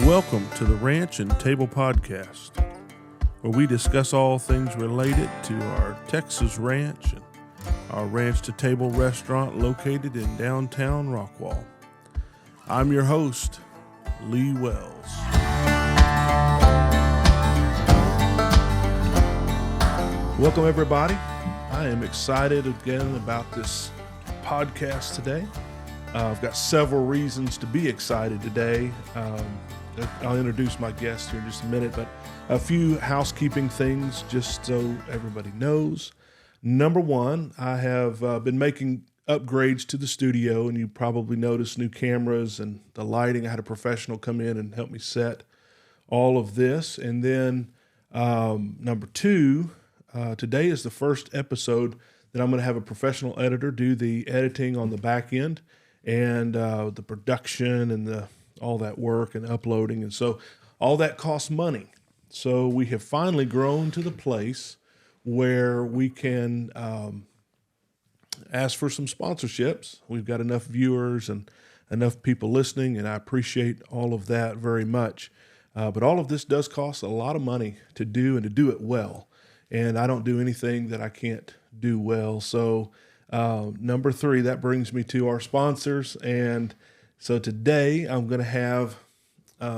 Welcome to the Ranch and Table Podcast, where we discuss all things related to our Texas ranch and our Ranch to Table restaurant located in downtown Rockwall. I'm your host, Lee Wells. Welcome, everybody. I am excited again about this podcast today. I've got several reasons to be excited today. I'll introduce my guest here in just a minute, but a few housekeeping things just so everybody knows. Number one, I have been making upgrades to the studio, and you probably noticed new cameras and the lighting. I had a professional come in and help me set all of this. And then number two, today is the first episode that I'm going to have a professional editor do the editing on the back end and the production and all that work and uploading. And so all that costs money. So we have finally grown to the place where we can ask for some sponsorships. We've got enough viewers and enough people listening, and I appreciate all of that very much. But all of this does cost a lot of money to do and to do it well. And I don't do anything that I can't do well. So number three, that brings me to our sponsors. And so today I'm going to have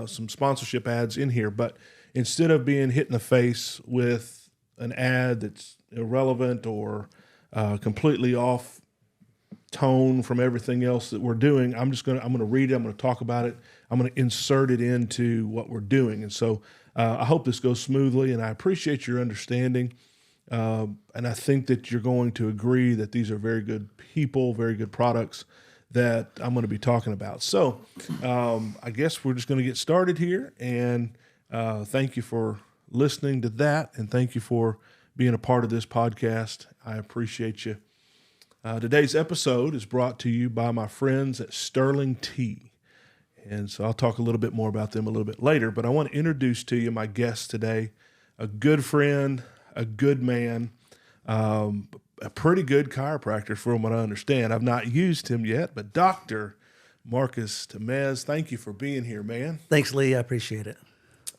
some sponsorship ads in here, but instead of being hit in the face with an ad that's irrelevant or completely off tone from everything else that we're doing, I'm going to read it. I'm going to talk about it. I'm going to insert it into what we're doing. And so I hope this goes smoothly, and I appreciate your understanding. And I think that you're going to agree that these are very good people, very good products that I'm going to be talking about. So I guess we're just going to get started here, and thank you for listening to that, and thank you for being a part of this podcast. I appreciate you. Today's episode is brought to you by my friends at Sterling Tea, and so I'll talk a little bit more about them a little bit later, but I want to introduce to you my guest today, a good friend, a good man, a pretty good chiropractor from what I understand. I've not used him yet, but Dr. Marcus Tamez, thank you for being here, man. Thanks, Lee. I appreciate it.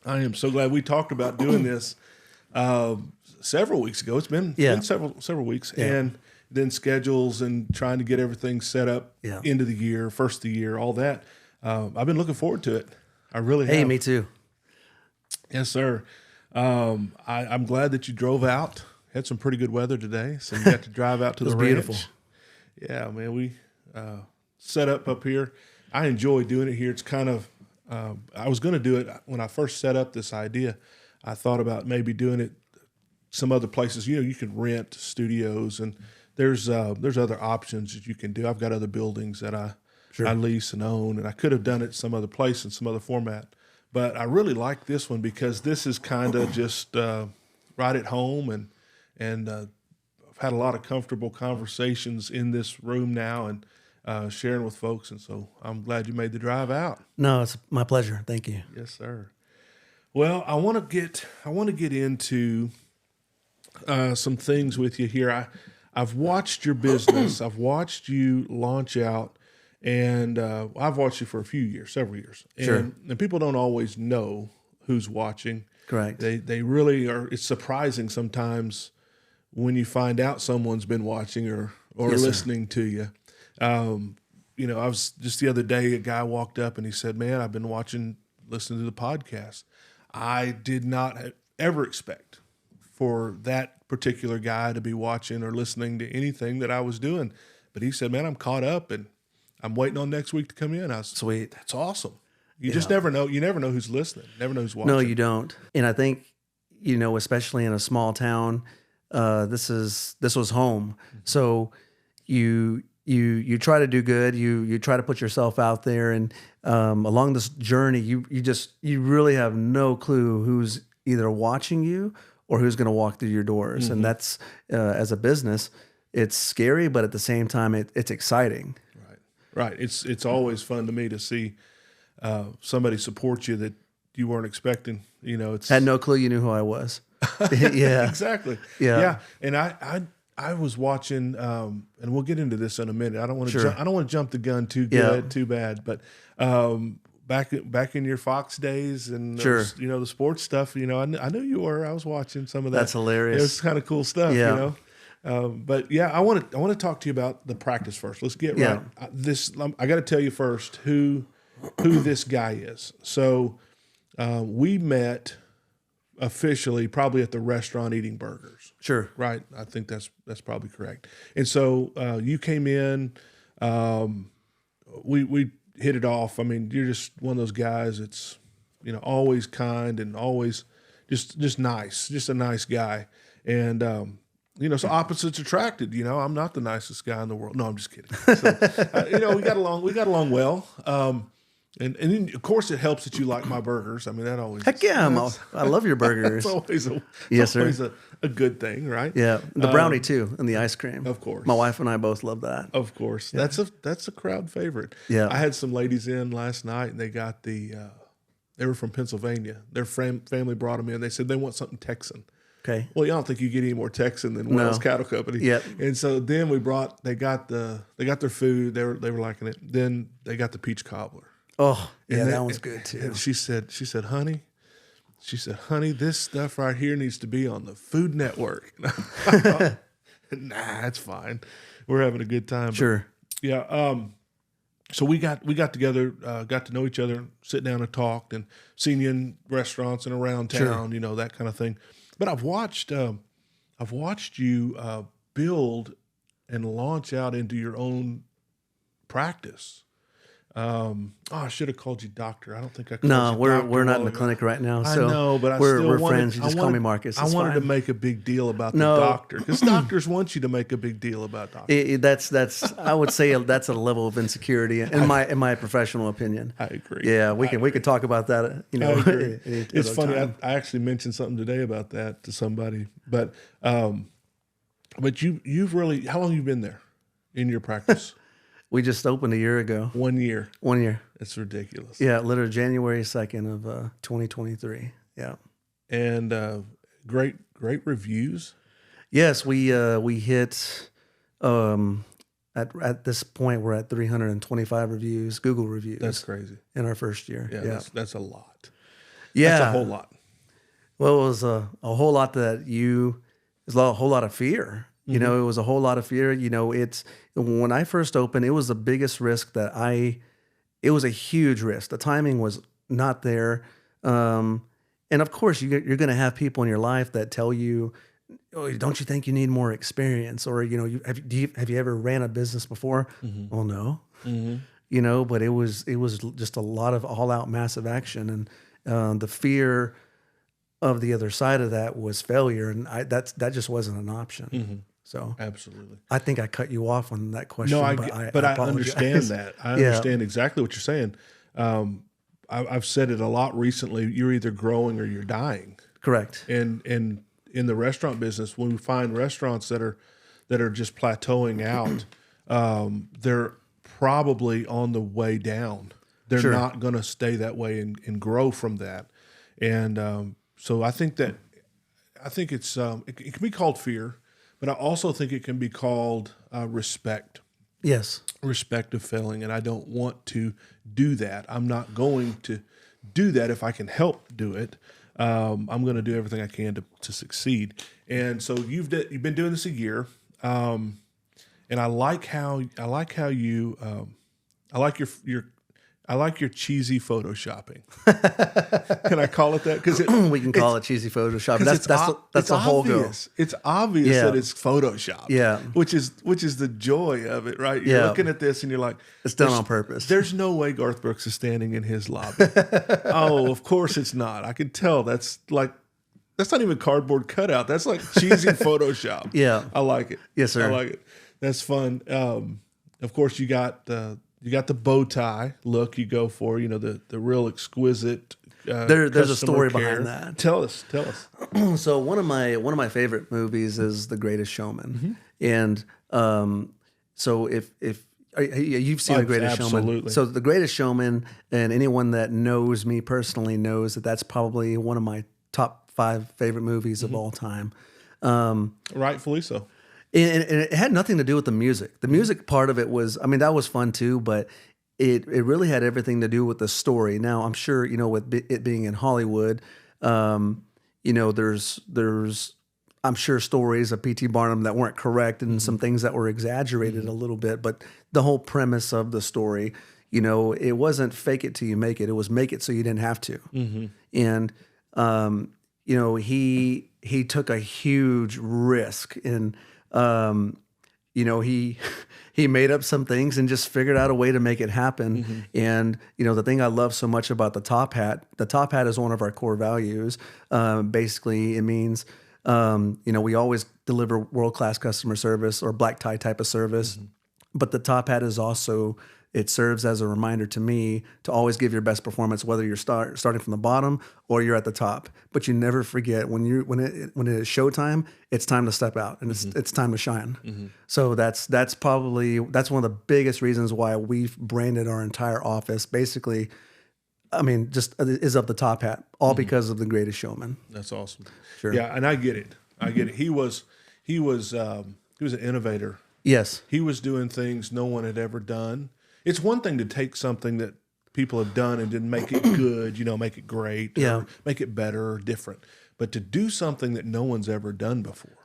I am so glad. We talked about doing this several weeks ago. It's been several weeks, and then schedules and trying to get everything set up into the year, first of the year, all that. I've been looking forward to it. I really have. Hey, me too. Yes, sir. I'm glad that you drove out. Had some pretty good weather today, so you got to drive out to the ranch. Beautiful. Yeah, man, we set up here. I enjoy doing it here. It's kind of, I was going to do it when I first set up this idea. I thought about maybe doing it some other places. You know, you can rent studios, and there's other options that you can do. I've got other buildings that I lease and own, and I could have done it some other place in some other format. But I really like this one because this is kind of just right at home, and I've had a lot of comfortable conversations in this room now and sharing with folks. And so I'm glad you made the drive out. No, it's my pleasure. Thank you. Yes, sir. Well, I want to get into some things with you here. I've watched your business. I've watched you launch out, and I've watched you for several years. And people don't always know who's watching. Correct. They really are. It's surprising sometimes when you find out someone's been watching or listening to you. You know, I was just the other day, a guy walked up and he said, "Man, I've been listening to the podcast." I did not ever expect for that particular guy to be watching or listening to anything that I was doing. But he said, "Man, I'm caught up and I'm waiting on next week to come in." I was, sweet. That's awesome. You just never know. You never know who's listening. Never know who's watching. No, you don't. And I think, you know, especially in a small town, this was home. So you try to do good. You try to put yourself out there, and along this journey, you really have no clue who's either watching you or who's going to walk through your doors. Mm-hmm. And that's as a business, it's scary, but at the same time, it's exciting. Right. It's always fun to me to see somebody support you that you weren't expecting. You know, had no clue you knew who I was. Yeah, exactly. Yeah. And I was watching, and we'll get into this in a minute. I don't want to jump the gun too bad, but back in your Fox days and Sure. those, the sports stuff. I knew you were. I was watching some of that. That's hilarious. It was kind of cool stuff. Yeah. But yeah, I want to talk to you about the practice first. Let's get Yeah. right. I got to tell you first who this guy is. So we met officially probably at the restaurant eating burgers. Sure. Right. I think that's probably correct. And so you came in. We hit it off. I mean, you're just one of those guys that's, always kind and always just nice, just a nice guy. And, so opposites attracted, I'm not the nicest guy in the world. No, I'm just kidding. So, we got along well. And then, of course, it helps that you like my burgers. I mean, that always. Heck yeah, I love your burgers. It's Yes, sir. always a good thing, right? Yeah, the brownie too, and the ice cream. Of course. My wife and I both love that. Of course. Yeah. That's a crowd favorite. Yeah. I had some ladies in last night, and they got they were from Pennsylvania. Their family brought them in. They said they want something Texan. Okay. Well, I don't think you get any more Texan than Wells Cattle Company. Yep. And so then they got their food. They were liking it. Then they got the peach cobbler. Oh, yeah, And that one's good too. And she said, honey, this stuff right here needs to be on the Food Network. Nah, it's fine. We're having a good time. Sure. But yeah. So we got together, got to know each other, sit down and talked, and seen you in restaurants and around town, that kind of thing. But I've watched you build and launch out into your own practice. I should have called you doctor. I don't think I called No, you we're doctor not in the clinic right now. So I know, but we're friends. You just call me Marcus. I wanted to make a big deal about the doctor, because doctors want you to make a big deal about doctors. That's I would say that's a level of insecurity in my professional opinion. I agree. Yeah, we can talk about that. I agree. It's funny. I actually mentioned something today about that to somebody, but you've really, how long have you been there in your practice? We just opened a year ago. 1 year. 1 year. It's ridiculous. Yeah, literally January 2nd of 2023. Yeah. And great reviews. Yes, we hit at this point we're at 325 reviews, Google reviews. That's crazy. In our first year. Yeah. That's a lot. Yeah. That's a whole lot. Well, it was a whole lot a whole lot of fear. It was a whole lot of fear. It's when I first opened, it was the biggest risk it was a huge risk. The timing was not there. And of course you're going to have people in your life that tell you, oh, don't you think you need more experience? Or, have you ever ran a business before? Mm-hmm. Well, no, mm-hmm. But it was just a lot of all out massive action. And the fear of the other side of that was failure. And that just wasn't an option. Mm-hmm. So absolutely, I think I cut you off on that question. No, I apologize. understand that. I understand exactly what you're saying. I've said it a lot recently. You're either growing or you're dying. Correct. And in the restaurant business, when we find restaurants that are just plateauing out, they're probably on the way down. They're not going to stay that way and grow from that. And so I think it's it can be called fear. But I also think it can be called respect. Yes. Respect of failing. And I don't want to do that. I'm not going to do that if I can help do it. I'm going to do everything I can to succeed. And so you've been doing this a year. And I like how you I like your cheesy photoshopping. Can I call it that? Because we can call it cheesy photoshopping. That's a whole go. It's obvious that it's Photoshopped. Yeah, which is the joy of it, right? You're looking at this and you're like, it's done on purpose. There's no way Garth Brooks is standing in his lobby. Oh, of course it's not. I can tell. That's not even cardboard cutout. That's like cheesy Photoshop. Yeah, I like it. Yes, sir. I like it. That's fun. Of course, you got the bow tie look you go for, the real exquisite. There's a story behind that. Tell us. So one of my favorite movies is The Greatest Showman, and so if you've seen The Greatest Showman, so The Greatest Showman, and anyone that knows me personally knows that that's probably one of my top 5 favorite movies of all time. Rightfully so. And it had nothing to do with the music. The music part of it was, that was fun too, but it really had everything to do with the story. Now, I'm sure, with it being in Hollywood, there's I'm sure stories of P.T. Barnum that weren't correct and some things that were exaggerated a little bit, but the whole premise of the story, it wasn't fake it till you make it. It was make it so you didn't have to. And, he took a huge risk and, he made up some things and just figured out a way to make it happen. And, the thing I love so much about the top hat is one of our core values. Basically, it means, we always deliver world-class customer service or black tie type of service. But the top hat is also, it serves as a reminder to me to always give your best performance, whether you're starting from the bottom or you're at the top. But you never forget when it is showtime, it's time to step out and it's time to shine. So that's one of the biggest reasons why we've branded our entire office. Basically, I mean, just is of the top hat, all because of the Greatest Showman. That's awesome. Sure. Yeah, and I get it. He was an innovator. Yes. He was doing things no one had ever done. It's one thing to take something that people have done and then make it good, make it great, or make it better or different. But to do something that no one's ever done before,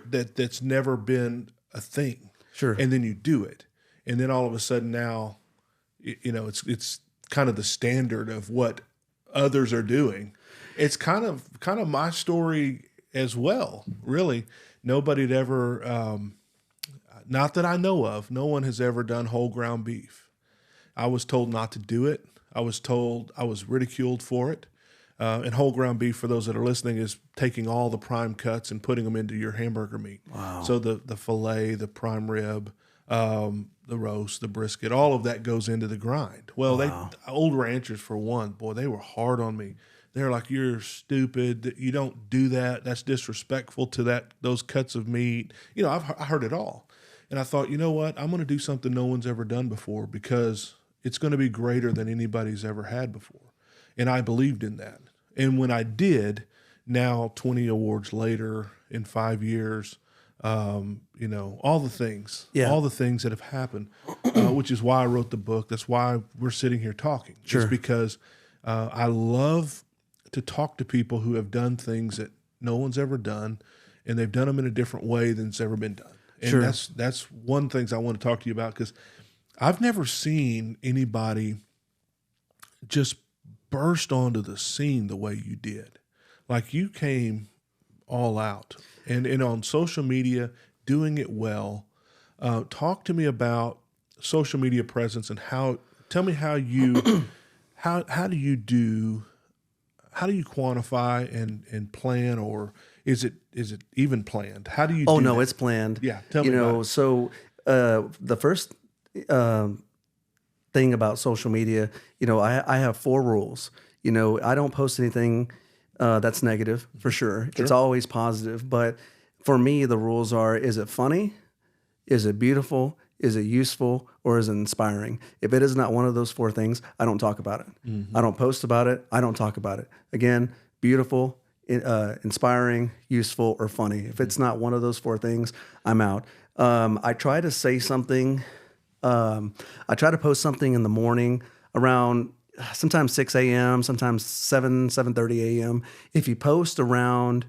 that's never been a thing, and then you do it, and then all of a sudden now, it's kind of the standard of what others are doing. It's kind of my story as well. Really, nobody had ever. Not that I know of, no one has ever done whole ground beef. I was told not to do it. I was ridiculed for it. And whole ground beef, for those that are listening, is taking all the prime cuts and putting them into your hamburger meat. Wow. So the filet, the prime rib, the roast, the brisket, all of that goes into the grind. Well, old ranchers, for one, boy, they were hard on me. They're like, "You're stupid. You don't do that. That's disrespectful to those cuts of meat." I heard it all. And I thought, you know what? I'm going to do something no one's ever done before because it's going to be greater than anybody's ever had before. And I believed in that. And when I did, now 20 awards later in 5 years, all the things that have happened, which is why I wrote the book. That's why we're sitting here talking. Just because I love to talk to people who have done things that no one's ever done, and they've done them in a different way than it's ever been done. And that's one of the things I want to talk to you about, because I've never seen anybody just burst onto the scene the way you did. Like, you came all out and on social media, doing it well. Talk to me about social media presence and tell me how you, how do you quantify and plan, or is it even planned? How do you do no, that? it's planned. Yeah, tell me about it. So the first thing about social media, I have 4 rules. I don't post anything that's negative, for sure. It's always positive. But for me, the rules are, is it funny? Is it beautiful? Is it useful? Or is it inspiring? If it is not one of those 4 things, I don't talk about it. I don't post about it. I don't talk about it. Again, beautiful, inspiring, useful, or funny. If it's not one of those 4 things, I'm out. I try to say something. I try to post something in the morning around sometimes 6 a.m., sometimes 7:30 a.m. If you post around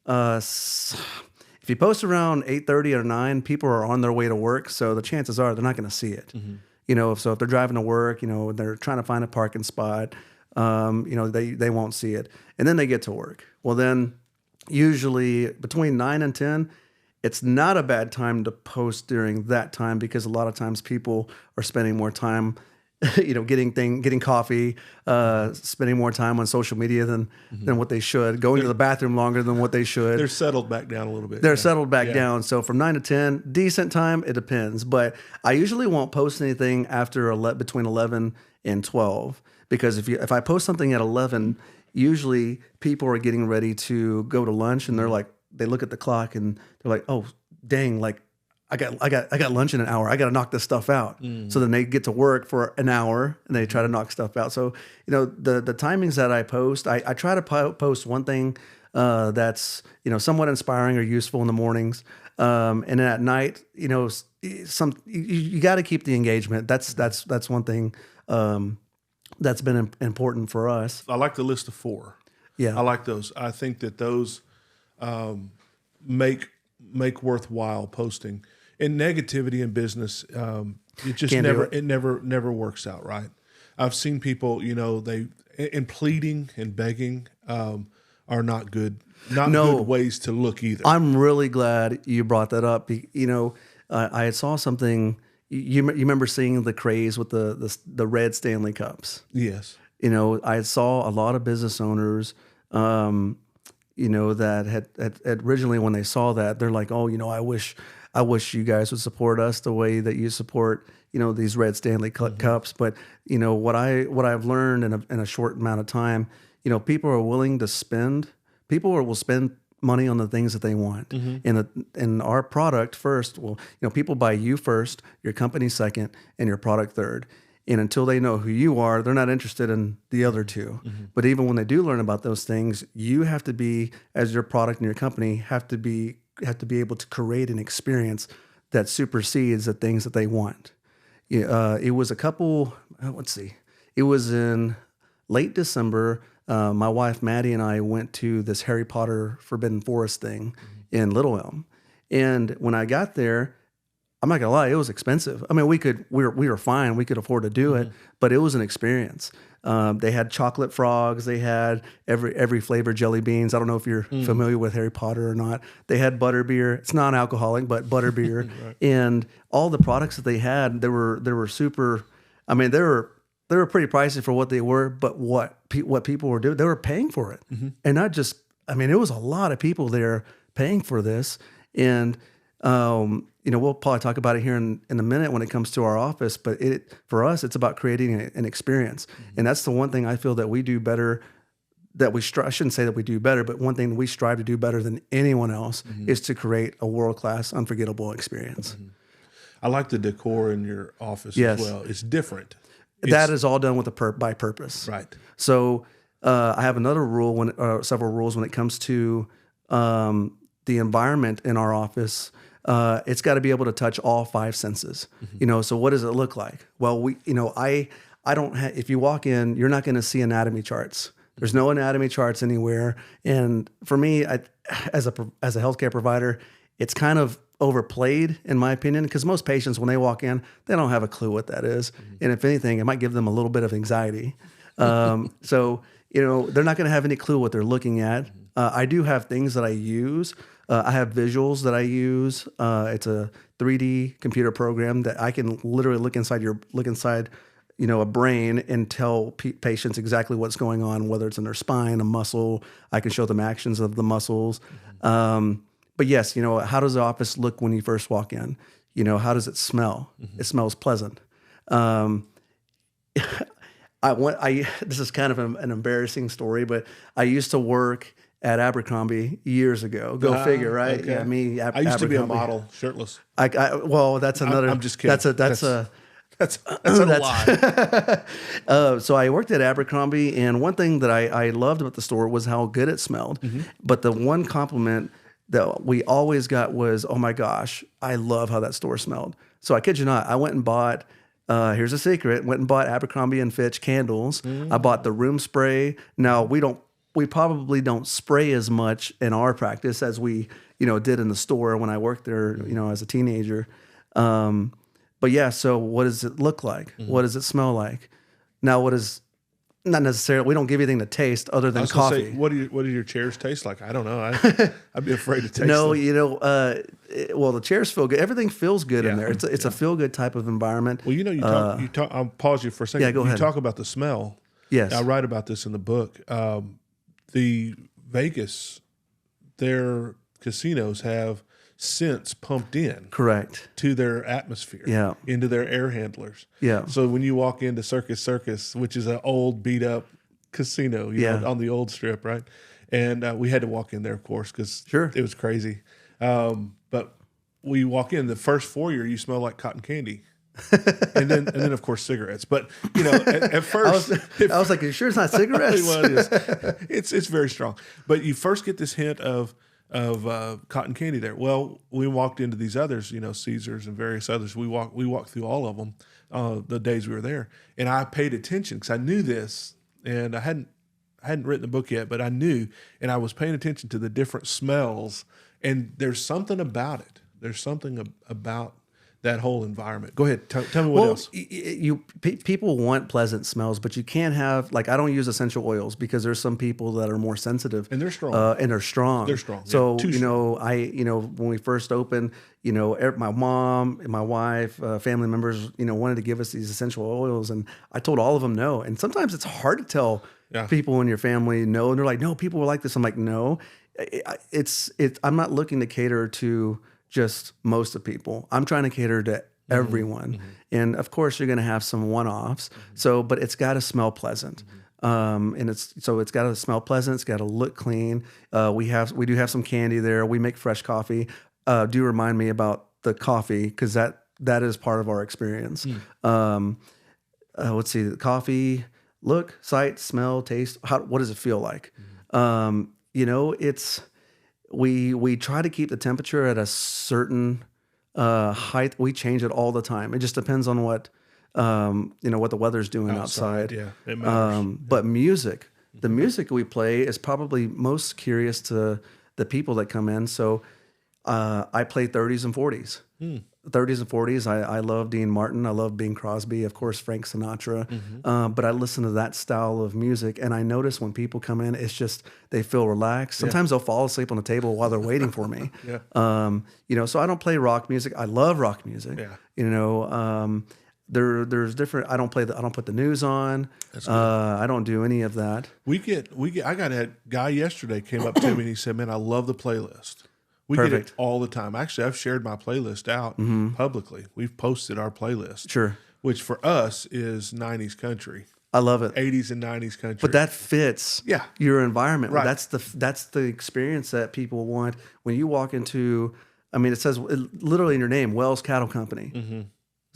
8:30 or 9, people are on their way to work, so the chances are they're not going to see it. So if they're driving to work, they're trying to find a parking spot, they won't see it. And then they get to work. Well, then usually between 9 and 10, it's not a bad time to post during that time, because a lot of times people are spending more time, getting coffee, spending more time on social media than what they should, going to the bathroom longer than what they should. They're settled back down a little bit. They're settled back down. So from 9 to 10, decent time, it depends. But I usually won't post anything after between 11 and 12, because if I post something at 11, usually people are getting ready to go to lunch, and they look at the clock and they're like, "Oh, dang, like I got lunch in an hour. I got to knock this stuff out." So then they get to work for an hour and they try to knock stuff out. So, the timings that I post, I try to post one thing that's, somewhat inspiring or useful in the mornings. And then at night, you got to keep the engagement. That's one thing that's been important for us. I like the list of 4. Yeah. I like those. I think that those make worthwhile posting. And negativity in business, it just never works out right. I've seen people, they in pleading and begging are not good. Good ways to look either. I'm really glad you brought that up. I saw something. You remember seeing the craze with the red Stanley Cups? Yes. I saw a lot of business owners, that had originally when they saw that, they're like, oh, I wish you guys would support us the way that you support, these red Stanley Cups. But what I've learned in a short amount of time, people are willing to spend. People will spend money on the things that they want. And our product first, people buy you first, your company second, and your product third. And until they know who you are, they're not interested in the other two. But even when they do learn about those things, you have to be, as your product and your company, have to be able to create an experience that supersedes the things that they want. It was it was in late December. My wife, Maddie, and I went to this Harry Potter Forbidden Forest thing in Little Elm. And when I got there, I'm not gonna lie, it was expensive. I mean, we were fine. We could afford to do it, but it was an experience. They had chocolate frogs. They had every flavor jelly beans. I don't know if you're familiar with Harry Potter or not. They had butterbeer. It's non-alcoholic, but butterbeer. Right. And all the products that they had, they were super. I mean, they were pretty pricey for what they were, but what people were doing, they were paying for it, and not just. I mean, it was a lot of people there paying for this, and we'll probably talk about it here in a minute when it comes to our office. But for us, it's about creating an experience, and that's the one thing I feel that we do better. I shouldn't say that we do better, but one thing we strive to do better than anyone else is to create a world-class, unforgettable experience. I like the decor in your office as well. It's different. That is all done with by purpose. Right. So I have another rule several rules when it comes to the environment in our office. It's got to be able to touch all 5 senses. So what does it look like? Well, I don't have. If you walk in, you're not going to see anatomy charts. There's no anatomy charts anywhere. And for me, as a healthcare provider, it's kind of overplayed in my opinion, because most patients, when they walk in, they don't have a clue what that is. And if anything, it might give them a little bit of anxiety. So, they're not going to have any clue what they're looking at. I do have things that I use. I have visuals that I use. It's a 3D computer program that I can literally look inside a brain and tell patients exactly what's going on, whether it's in their spine, a muscle. I can show them actions of the muscles. But yes, how does the office look when you first walk in? How does it smell? It smells pleasant. This is kind of an embarrassing story, but I used to work at Abercrombie years ago. Go figure, right? Okay. Yeah, me. I used to be a model, shirtless. Well, that's another. I'm just kidding. That's a lie. So I worked at Abercrombie, and one thing that I loved about the store was how good it smelled. But the one compliment that we always got was, "Oh my gosh, I love how that store smelled." So I kid you not, I went and bought. Here's a secret: went and bought Abercrombie and Fitch candles. I bought the room spray. Now we probably don't spray as much in our practice as we did in the store when I worked there as a teenager. But yeah, so what does it look like? What does it smell like? Now, not necessarily, we don't give you anything to taste other than coffee. Say, what do your chairs taste like? I don't know. I'd be afraid to taste them. Well, the chairs feel good. Everything feels good in there. It's a feel good type of environment. Well, you talk. I'll pause you for a second. Yeah, go ahead. You talk about the smell. Yes, I write about this in the book. The Vegas, their casinos have scents pumped in to their atmosphere, into their air handlers. So when you walk into Circus, which is an old beat up casino, on the old strip, right? And we had to walk in there, of course, because it was crazy. But we walk in, the first foyer, you smell like cotton candy. and then of course cigarettes. But at first I was like, "You sure it's not cigarettes?" Well, it is. It's very strong. But you first get this hint of cotton candy there. Well, we walked into these others, Caesars and various others. We walked through all of them the days we were there, and I paid attention because I knew this, and I hadn't written the book yet, but I knew, and I was paying attention to the different smells, and there's something about it. There's something about that whole environment. Go ahead. Tell me what else. People want pleasant smells, but you can't have, like, I don't use essential oils because there's some people that are more sensitive, And they're strong. They're strong. They're strong. So, Yeah, when we first opened, my mom and my wife, family members, wanted to give us these essential oils, and I told all of them no. And sometimes it's hard to tell people in your family no, and they're like, no, people will like this. I'm like, no, I'm not looking to cater to just most of people. I'm trying to cater to everyone. Mm-hmm. And of course you're going to have some one-offs. Mm-hmm. So, but it's got to smell pleasant. Mm-hmm. And it's got to smell pleasant. It's got to look clean. We do have some candy there. We make fresh coffee. Do remind me about the coffee, because that is part of our experience. Mm. Let's see, the coffee, look, sight, smell, taste. What does it feel like? Mm. We try to keep the temperature at a certain height. We change it all the time. It just depends on what the weather's doing outside. Yeah, it matters. But music, the music we play is probably most curious to the people that come in. So I play 30s and 40s. 30s and 40s. I love Dean Martin. I love Bing Crosby, of course, Frank Sinatra. Mm-hmm. But I listen to that style of music, and I notice when people come in, it's just they feel relaxed. Sometimes they'll fall asleep on the table while they're waiting for me. So I don't play rock music. I love rock music. Yeah. There's different. I don't put the news on. I don't do any of that. I got a guy yesterday came up to me and he said, "Man, I love the playlist." We get it all the time. Actually, I've shared my playlist out publicly. We've posted our playlist. Sure. Which for us is 90s country. I love it. 80s and 90s country. But that fits your environment. Right. That's the experience that people want. When you walk into, it says literally in your name, Wells Cattle Company. Mm-hmm.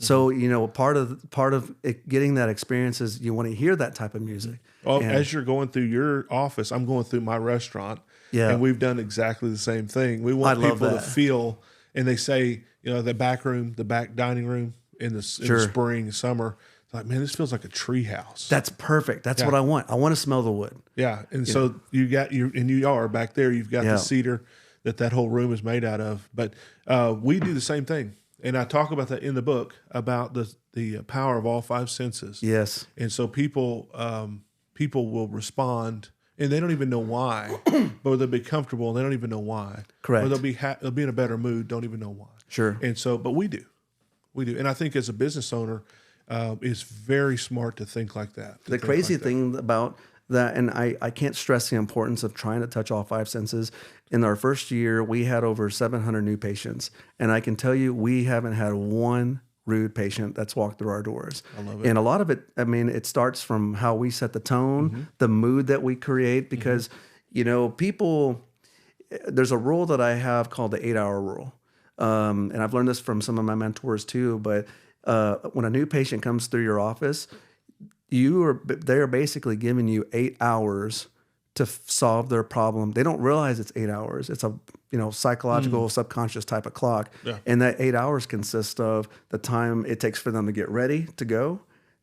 So, part of it, getting that experience is you want to hear that type of music. Well, as you're going through your office, I'm going through my restaurant. Yeah. And we've done exactly the same thing. We want people to feel, and they say, the back room, the back dining room in the spring, summer, it's like, man, this feels like a tree house. That's perfect. That's what I want. I want to smell the wood. Yeah. And so you are back there, you've got the cedar that whole room is made out of. But we do the same thing. And I talk about that in the book, about the power of all five senses. Yes. And so people will respond, and they don't even know why, but they'll be comfortable and they don't even know why. Correct. Or they'll be in a better mood, don't even know why. Sure. And so, but we do. And I think as a business owner, it's very smart to think like that. The crazy thing about that, and I can't stress the importance of trying to touch all five senses. In our first year, we had over 700 new patients. And I can tell you, we haven't had one rude patient that's walked through our doors. I love it. And a lot of it, it starts from how we set the tone, the mood that we create, because, people, there's a rule that I have called the 8-hour rule. And I've learned this from some of my mentors too, but when a new patient comes through your office, they are basically giving you 8 hours to solve their problem. They don't realize it's 8 hours. It's a psychological, subconscious type of clock. Yeah. And that 8 hours consists of the time it takes for them to get ready to go,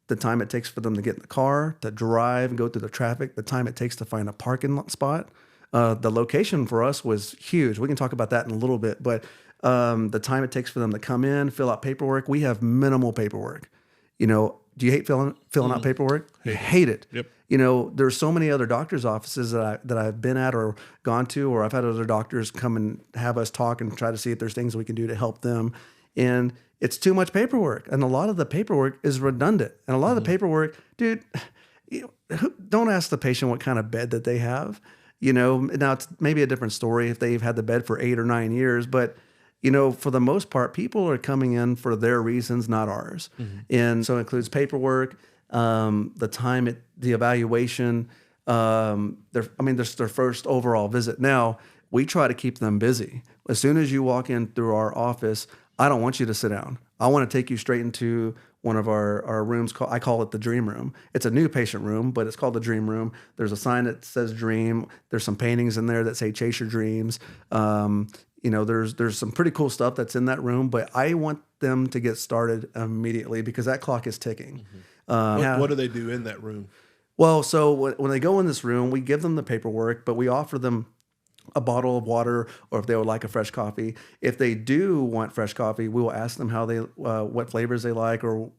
the time it takes for them to get in the car, to drive and go through the traffic, the time it takes to find a parking spot. The location for us was huge. We can talk about that in a little bit, but the time it takes for them to come in, fill out paperwork. We have minimal paperwork. Do you hate filling out paperwork? You hate it. Yep. There's so many other doctors' offices that I've been at or gone to, or I've had other doctors come and have us talk and try to see if there's things we can do to help them. And it's too much paperwork. And a lot of the paperwork is redundant. And a lot of the paperwork, dude, don't ask the patient what kind of bed that they have. Now it's maybe a different story if they've had the bed for 8 or 9 years, but for the most part, people are coming in for their reasons, not ours. Mm-hmm. And so it includes paperwork, the time, the evaluation. This is their first overall visit. Now, we try to keep them busy. As soon as you walk in through our office, I don't want you to sit down. I want to take you straight into one of our rooms. I call it the dream room. It's a new patient room, but it's called the dream room. There's a sign that says dream. There's some paintings in there that say chase your dreams. There's some pretty cool stuff that's in that room, but I want them to get started immediately because that clock is ticking. What do they do in that room? Well, so when they go in this room, we give them the paperwork, but we offer them a bottle of water, or if they would like a fresh coffee. If they do want fresh coffee, we will ask them how they, what flavors they like or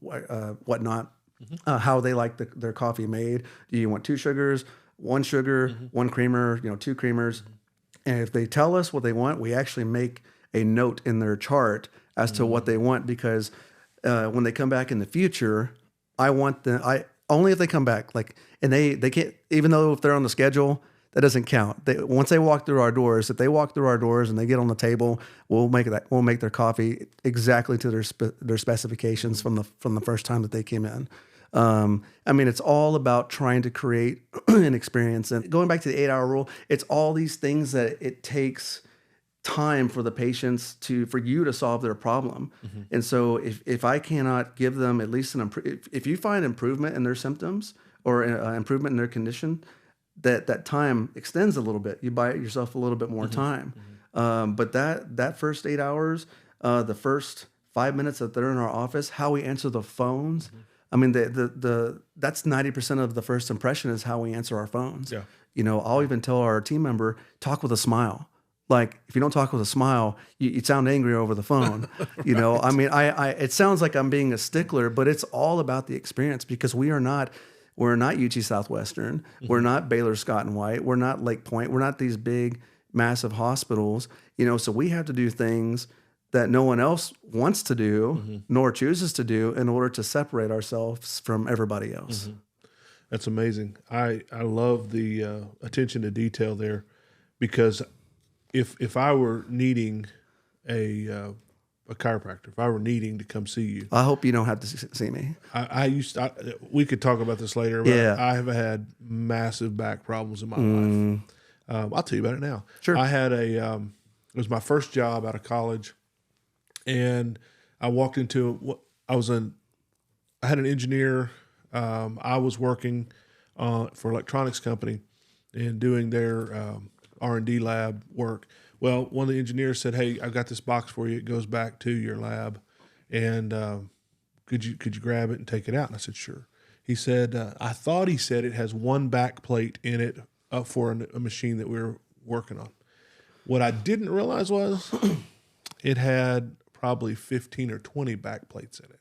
whatnot, how they like their coffee made. Do you want 2 sugars, 1 sugar, 1 creamer, 2 creamers? And if they tell us what they want, we actually make a note in their chart as to what they want, because when they come back in the future, I want them, only if they come back, and they can't, even though if they're on the schedule, that doesn't count. Once they walk through our doors, if they walk through our doors and they get on the table, we'll make their coffee exactly to their specifications from the first time that they came in. It's all about trying to create an experience. And going back to the 8-hour rule, it's all these things that it takes time for the patients for you to solve their problem. And so if I cannot give them at least if you find improvement in their symptoms or improvement in their condition, that time extends a little bit. You buy yourself a little bit more time. But that first 8 hours, the first 5 minutes that they're in our office, how we answer the phones. That's 90% of the first impression is how we answer our phones. Yeah. I'll even tell our team member, talk with a smile. Like, if you don't talk with a smile, you sound angry over the phone. Right. It sounds like I'm being a stickler, but it's all about the experience, because we're not UT Southwestern. We're not Baylor Scott and White. We're not Lake Point. We're not these big, massive hospitals. So we have to do things that no one else wants to do, nor chooses to do, in order to separate ourselves from everybody else. That's amazing. I love the attention to detail there, because if I were needing a chiropractor, if I were needing to come see you, I hope you don't have to see me. We could talk about this later, but yeah. I have had massive back problems in my life. I'll tell you about it now. Sure. I had it was my first job out of college, and I walked into I had an engineer. I was working for electronics company and doing their R&D lab work. Well, one of the engineers said, "Hey, I've got this box for you. It goes back to your lab, and could you grab it and take it out?" And I said, "Sure." He said, "I thought," he said, "it has 1 back plate in it for a machine that we were working on." What I didn't realize was it had probably 15 or 20 back plates in it.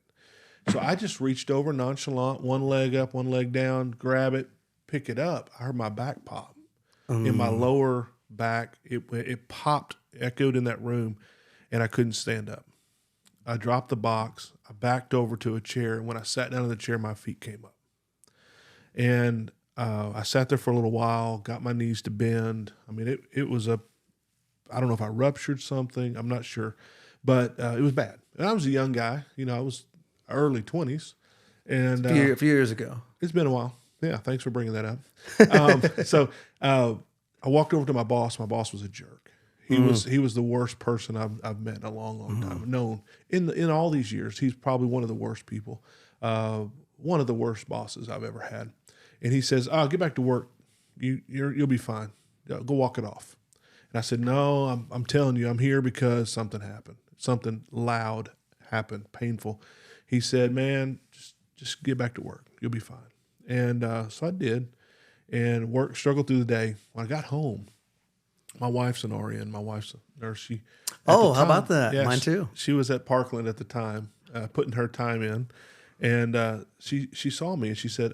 So I just reached over nonchalant, 1 leg up, 1 leg down, grab it, pick it up. I heard my back pop. In my lower back, it popped, echoed in that room, and I couldn't stand up. I dropped the box. I backed over to a chair, and when I sat down in the chair, my feet came up. And I sat there for a little while, got my knees to bend. It was I don't know if I ruptured something. I'm not sure, but it was bad. And I was a young guy. I was early 20s. And a few years ago. It's been a while. Yeah, thanks for bringing that up. So I walked over to my boss. My boss was a jerk. He was the worst person I've met in a long, long time. I've known in all these years. He's probably one of the worst people, one of the worst bosses I've ever had. And he says, "Oh, get back to work. You'll be fine. Go walk it off." And I said, "No, I'm telling you, I'm here because something happened. Something loud happened, painful." He said, "Man, just get back to work. You'll be fine." And so I did, and struggled through the day. When I got home, my wife's an RN. My wife's a nurse. How about that? Yeah, mine too. She was at Parkland at the time, putting her time in, and she saw me and she said,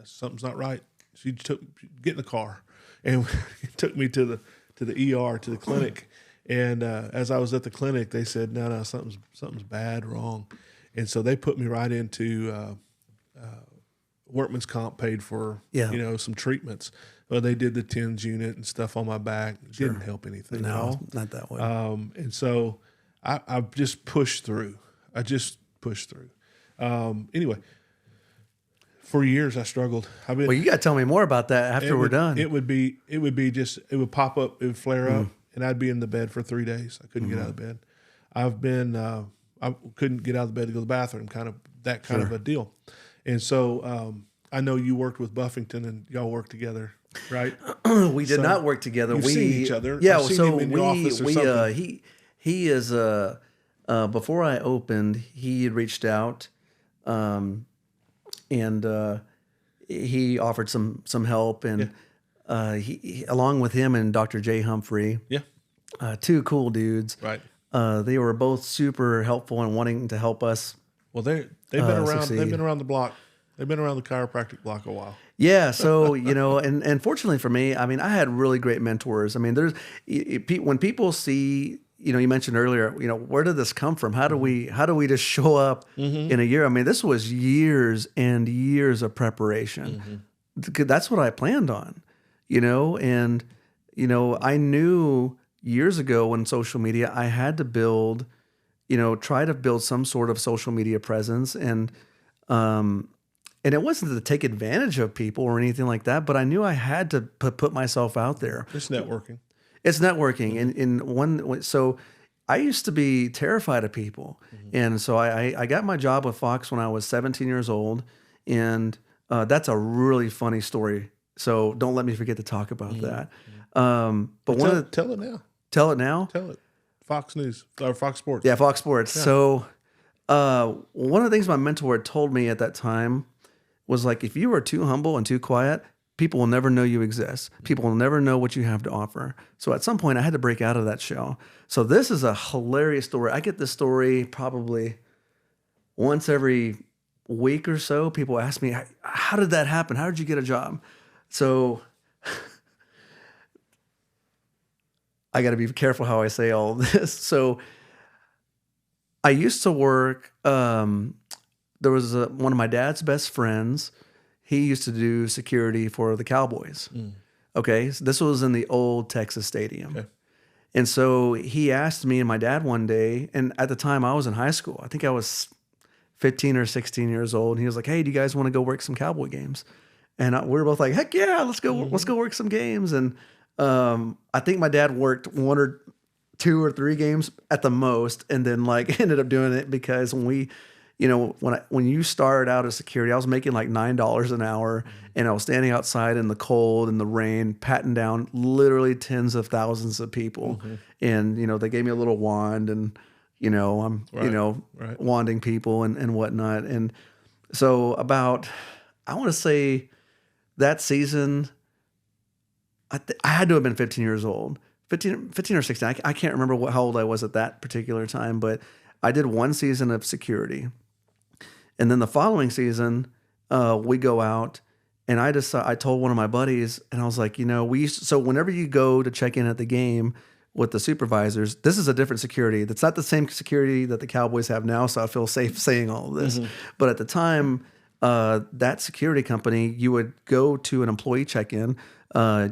something's not right. She get in the car, and took me to the ER, to the clinic. And as I was at the clinic, they said, no, something's bad, wrong. And so they put me right into workman's comp, paid for, some treatments. Well, they did the TENS unit and stuff on my back. It didn't help anything at all. Not that way. And so I just pushed through. Anyway, for years I struggled. Well, you got to tell me more about that after we're done. It would pop up, it would flare up, and I'd be in the bed for 3 days. I couldn't get out of bed. I've been, I couldn't get out of the bed to go to the bathroom, kind of that kind of a deal. And so I know you worked with Buffington and y'all worked together, right? We did not work together. You've We seen each other. Yeah, I've seen so him in your office or we something. he is before I opened, he had reached out, and he offered some help, and he along with him and Dr. Jay Humphrey, Yeah, two cool dudes. right. They were both super helpful and wanting to help us. Well, they've been around. Succeed. They've been around the block. They've been around the chiropractic block a while. Yeah, so and fortunately for me, I mean, I had really great mentors. I mean, when people see, you mentioned earlier, where did this come from? How do we just show up in a year? I mean, this was years and years of preparation. That's what I planned on, and I knew years ago when social media, I had to build, try to build some sort of social media presence, and it wasn't to take advantage of people or anything like that, but I knew I had to put myself out there. It's networking. It's networking. So I used to be terrified of people. And so I got my job with Fox when I was 17 years old. And that's a really funny story. So don't let me forget to talk about that. But Tell it now. Tell it now? Tell it. Fox News or Fox Sports. Yeah, Fox Sports. Yeah. So one of the things my mentor had told me at that time was like, if you are too humble and too quiet, people will never know you exist. People will never know what you have to offer. So at some point I had to break out of that shell. So this is a hilarious story. I get this story probably once every week or so. People ask me, how did that happen? How did you get a job? So I got to be careful how I say all of this. So I used to work, there was one of my dad's best friends. He used to do security for the Cowboys. Okay. So this was in the old Texas Stadium. Okay. And so he asked me and my dad one day, and at the time I was in high school. I think I was 15 or 16 years old. And he was like, hey, do you guys want to go work some Cowboy games? And we were both like, heck yeah, let's go work some games. And I think my dad worked 1 or 2 or 3 games at the most, and then like ended up doing it because when you started out as security, I was making like $9 an hour, and I was standing outside in the cold and the rain, patting down literally tens of thousands of people. And, they gave me a little wand, and, I'm, wanding people and whatnot. And so I want to say that season, I had to have been 15 years old, 15 or 16. I can't remember how old I was at that particular time, but I did one season of security. And then the following season, we go out, and I told one of my buddies, and I was like, so whenever you go to check in at the game with the supervisors, this is a different security. That's not the same security that the Cowboys have now, so I feel safe saying all of this. But at the time, that security company, you would go to an employee check-in,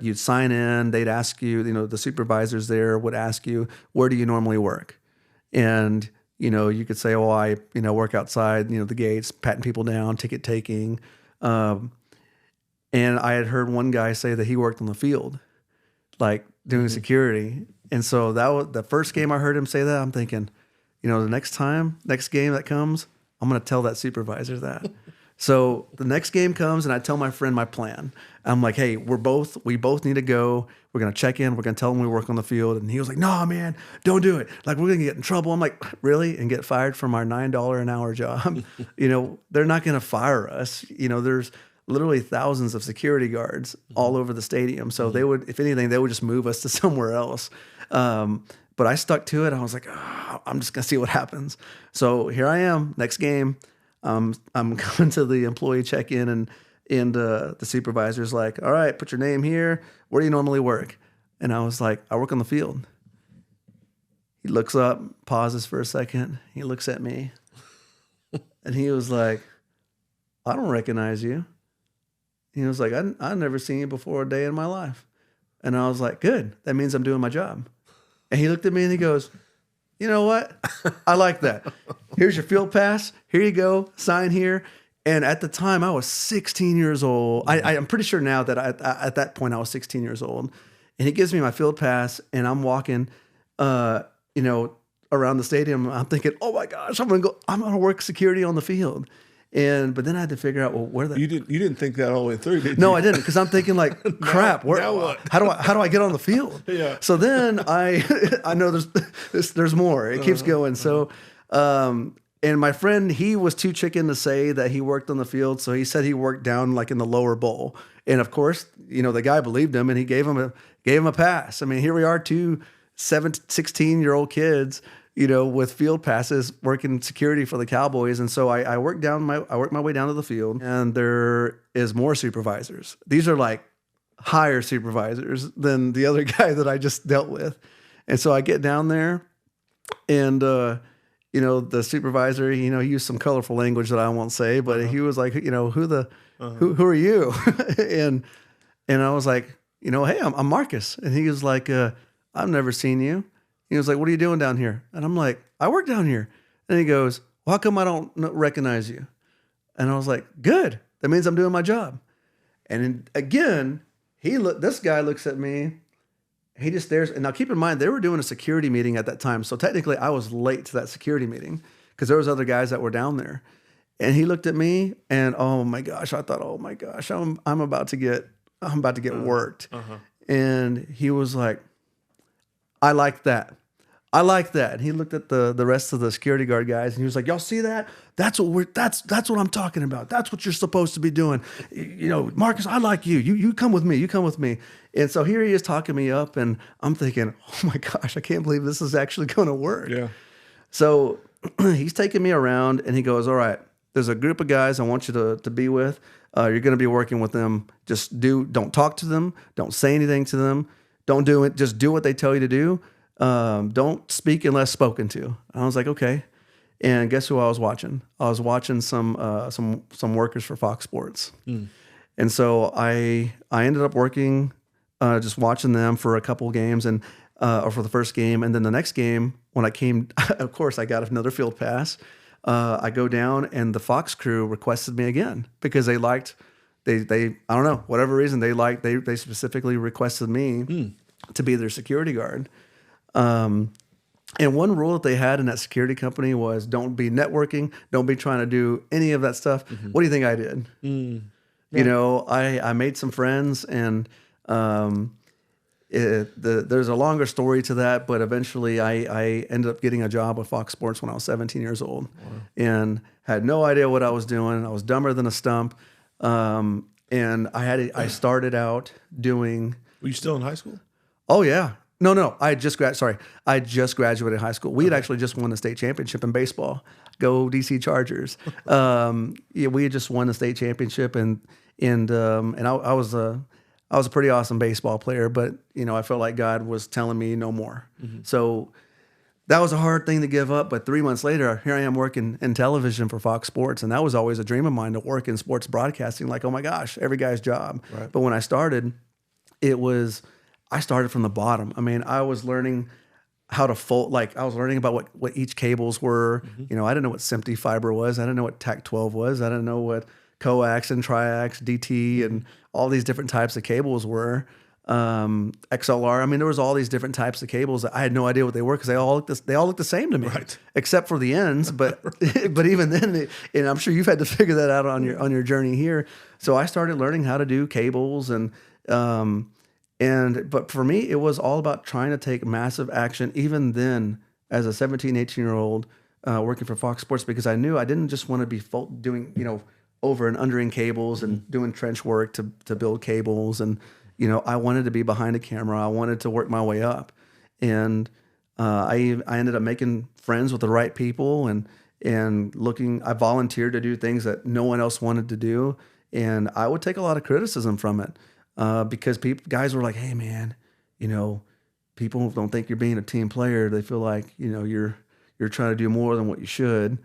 you'd sign in, they'd ask you, the supervisors there would ask you, where do you normally work? And you could say, I work outside, the gates, patting people down, ticket taking. And I had heard one guy say that he worked on the field, like doing security. And so that was the first game I heard him say that. I'm thinking, the next game that comes, I'm going to tell that supervisor that. So the next game comes, and I tell my friend my plan. I'm like, hey, we both need to go. We're going to check in. We're going to tell them we work on the field. And he was like, no, man, don't do it. Like, we're going to get in trouble. I'm like, really? And get fired from our $9 an hour job? They're not going to fire us. There's literally thousands of security guards all over the stadium. So they would, if anything, they would just move us to somewhere else. But I stuck to it. I was like, I'm just going to see what happens. So here I am, next game. I'm coming to the employee check-in, and the supervisor's like, all right, put your name here. Where do you normally work? And I was like, I work on the field. He looks up, pauses for a second. He looks at me, and he was like, I don't recognize you. He was like, I've never seen you before a day in my life. And I was like, good. That means I'm doing my job. And he looked at me and he goes, you know what? I like that. Here's your field pass. Here you go. Sign here. And at the time, I was 16 years old. I'm pretty sure now that at that point I was 16 years old. And he gives me my field pass, and I'm walking, around the stadium. I'm thinking, oh my gosh, I'm gonna work security on the field. But then I had to figure out, well, where the You didn't think that all the way through, did you? No, I didn't, because I'm thinking like, crap. now what? How do I get on the field? Yeah. So then I know there's more. It keeps going. So, and my friend, he was too chicken to say that he worked on the field, so he said he worked down like in the lower bowl. And of course, the guy believed him, and he gave him a pass. I mean, here we are, 16-year-old kids, with field passes, working security for the Cowboys. And so I worked my way down to the field, and there is more supervisors. These are like higher supervisors than the other guy that I just dealt with. And so I get down there, and the supervisor, he used some colorful language that I won't say, but he was like, who are you? and I was like, hey, I'm Marcus. And he was like, I've never seen you. He was like, what are you doing down here? And I'm like, I work down here. And he goes, well, how come I don't recognize you? And I was like, good. That means I'm doing my job. And then, again, this guy looks at me. He just stares. And now keep in mind, they were doing a security meeting at that time. So technically I was late to that security meeting because there was other guys that were down there. And he looked at me, and oh my gosh, I thought, oh my gosh, I'm about to get worked. And he was like, I like that. And he looked at the rest of the security guard guys, and he was like, y'all see that? That's what I'm talking about. That's what you're supposed to be doing. Marcus, I like you. You come with me. You come with me. And so here he is talking me up, and I'm thinking, oh my gosh, I can't believe this is actually going to work. Yeah. So he's taking me around, and he goes, all right, there's a group of guys I want you to be with. You're going to be working with them. Don't talk to them. Don't say anything to them. Don't do it. Just do what they tell you to do. Don't speak unless spoken to. And I was like, okay. And guess who I was watching? I was watching some workers for Fox Sports. And so I ended up working, just watching them for a couple of games, and or for the first game. And then the next game, when I came, of course, I got another field pass. I go down, and the Fox crew requested me again because they liked, they I don't know, whatever reason they specifically requested me to be their security guard. And one rule that they had in that security company was don't be networking, don't be trying to do any of that stuff. What do you think I did? I made some friends, and there's a longer story to that, but eventually I ended up getting a job with Fox Sports when I was 17 years old. Wow. And had no idea what I was doing. I was dumber than a stump. And I started out doing. Were you still in high school? Oh yeah. No. I just graduated high school. We had actually just won the state championship in baseball. Go DC Chargers. We had just won the state championship, and I was a pretty awesome baseball player, but I felt like God was telling me no more. So that was a hard thing to give up. But 3 months later, here I am working in television for Fox Sports, and that was always a dream of mine to work in sports broadcasting. Like, oh my gosh, every guy's job. Right. But when I started, I started from the bottom. I mean, I was learning how to fold. Like, I was learning about what each cables were. I didn't know what SMPTE fiber was. I didn't know what TAC-12 was. I didn't know what coax and triax, DT, and all these different types of cables were. XLR. I mean, there was all these different types of cables that I had no idea what they were because they all look the same to me, right? Except for the ends. But but even then, and I'm sure you've had to figure that out on your journey here. So I started learning how to do cables, but for me, it was all about trying to take massive action, even then, as a 17, 18-year-old working for Fox Sports, because I knew I didn't just want to be doing, over and undering cables and doing trench work to build cables. And, I wanted to be behind a camera. I wanted to work my way up. And I ended up making friends with the right people and I volunteered to do things that no one else wanted to do. And I would take a lot of criticism from it. Because guys were like, hey man, people don't think you're being a team player. They feel like, you're trying to do more than what you should.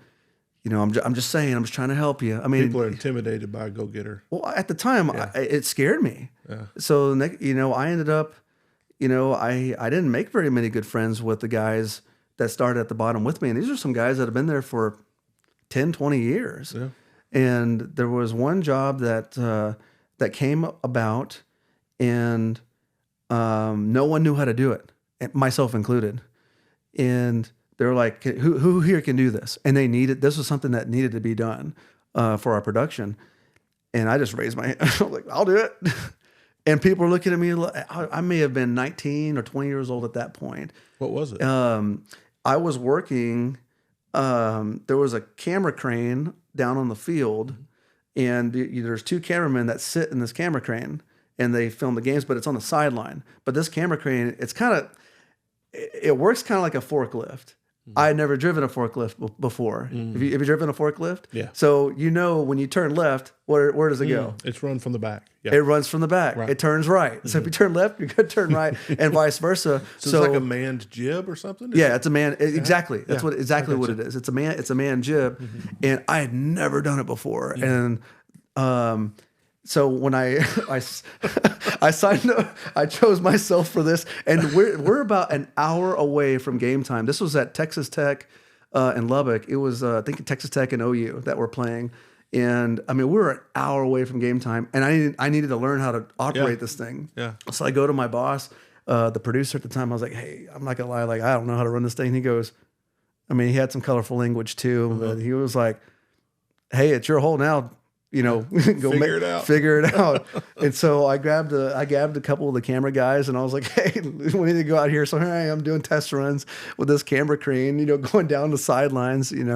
I'm just saying, I'm just trying to help you. I mean, people are intimidated by a go-getter. Well, at the time, it scared me. Yeah. So, I ended up, I didn't make very many good friends with the guys that started at the bottom with me. And these are some guys that have been there for 10, 20 years. Yeah. And there was one job that came about, and no one knew how to do it, myself included. They're like, who here can do this? And this was something that needed to be done for our production. And I just raised my hand. I was like, I'll do it. And people were looking at me. I may have been 19 or 20 years old at that point. What was it? I was working. There was a camera crane down on the field, and there's two cameramen that sit in this camera crane, and they film the games, but it's on the sideline. But this camera crane, it works kind of like a forklift. I had never driven a forklift before. Have you driven a forklift? Yeah. So when you turn left, where does it go? It's run from the back. Yeah. It runs from the back. Right. It turns right. So if you turn left, you're going to turn right, and vice versa. So it's like a manned jib or something? Yeah, it's a man. Exactly. That's what what it is. It's a man jib, and I had never done it before. And so when I signed up, I chose myself for this, and we're about an hour away from game time. This was at Texas Tech in Lubbock. It was I think Texas Tech and OU that were playing, and I mean we were an hour away from game time, and I needed to learn how to operate this thing. Yeah. So I go to my boss, the producer at the time. I was like, "Hey, I'm not gonna lie, like I don't know how to run this thing." He goes, I mean, he had some colorful language too, but he was like, "Hey, it's your hole now. Go figure it out." And so I grabbed a couple of the camera guys, and I was like, "Hey, we need to go out here." So here I am doing test runs with this camera crane, going down the sidelines, and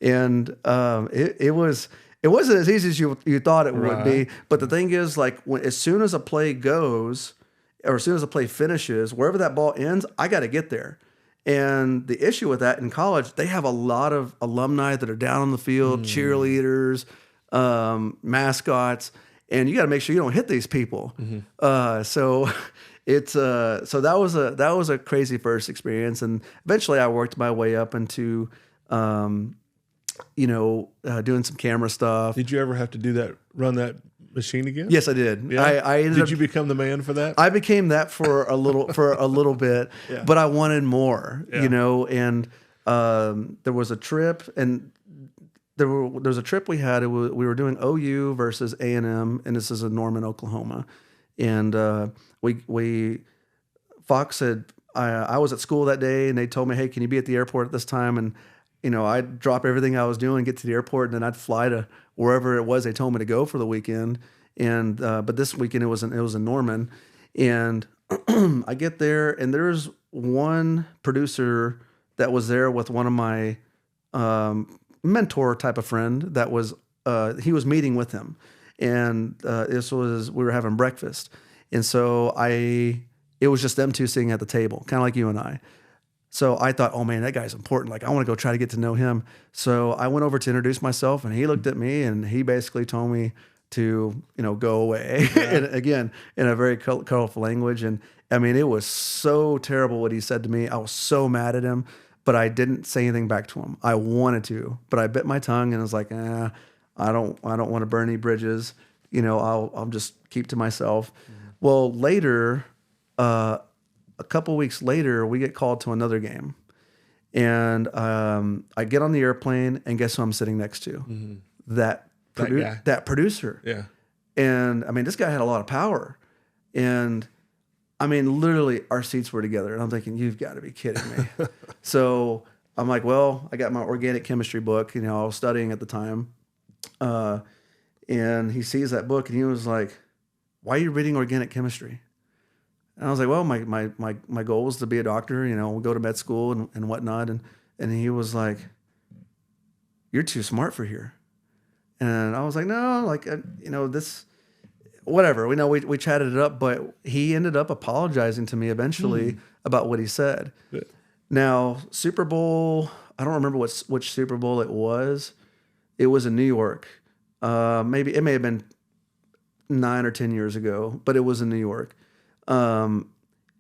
it wasn't as easy as you thought it would be. But the thing is, like, as soon as a play goes, or as soon as a play finishes, wherever that ball ends, I got to get there. And the issue with that in college, they have a lot of alumni that are down on the field, cheerleaders, mascots, and you got to make sure you don't hit these people. So that was a crazy first experience, and eventually I worked my way up into doing some camera stuff. Did you ever have to run that machine again? Yes, I did. Yeah? Did you become the man for that? I became that for a little bit, but I wanted more. And there was a trip, and there was a trip we had. We were doing OU versus A&M, and this is in Norman, Oklahoma. And Fox said, I was at school that day, and they told me, "Hey, can you be at the airport at this time?" And I'd drop everything I was doing, get to the airport, and then I'd fly to wherever it was they told me to go for the weekend. And but this weekend it was in Norman, and I get there, and there's one producer that was there with one of my mentor type of friend that was he was meeting with him, and we were having breakfast, and so it was just them two sitting at the table, kind of like you and I. So I thought, oh man, that guy's important. Like I want to go try to get to know him. So I went over to introduce myself, and he looked at me, and he basically told me to go away, and again in a very colorful language. And I mean, it was so terrible what he said to me. I was so mad at him. But I didn't say anything back to him. I wanted to, but I bit my tongue and was like, I don't want to burn any bridges. I'll just keep to myself. Well, later, a couple weeks later, we get called to another game, and I get on the airplane, and guess who I'm sitting next to? That producer. Yeah. And I mean, this guy had a lot of power, and I mean, literally, our seats were together, and I'm thinking, you've got to be kidding me. So I'm like, well, I got my organic chemistry book, I was studying at the time. And he sees that book, and he was like, "Why are you reading organic chemistry?" And I was like, well, my goal was to be a doctor, we'll go to med school and whatnot. And he was like, "You're too smart for here." And I was like, no, like, this... Whatever, we chatted it up, but he ended up apologizing to me eventually about what he said. Good. Now, Super Bowl, I don't remember which Super Bowl it was. It was in New York. Maybe it may have been 9 or 10 years ago, but it was in New York.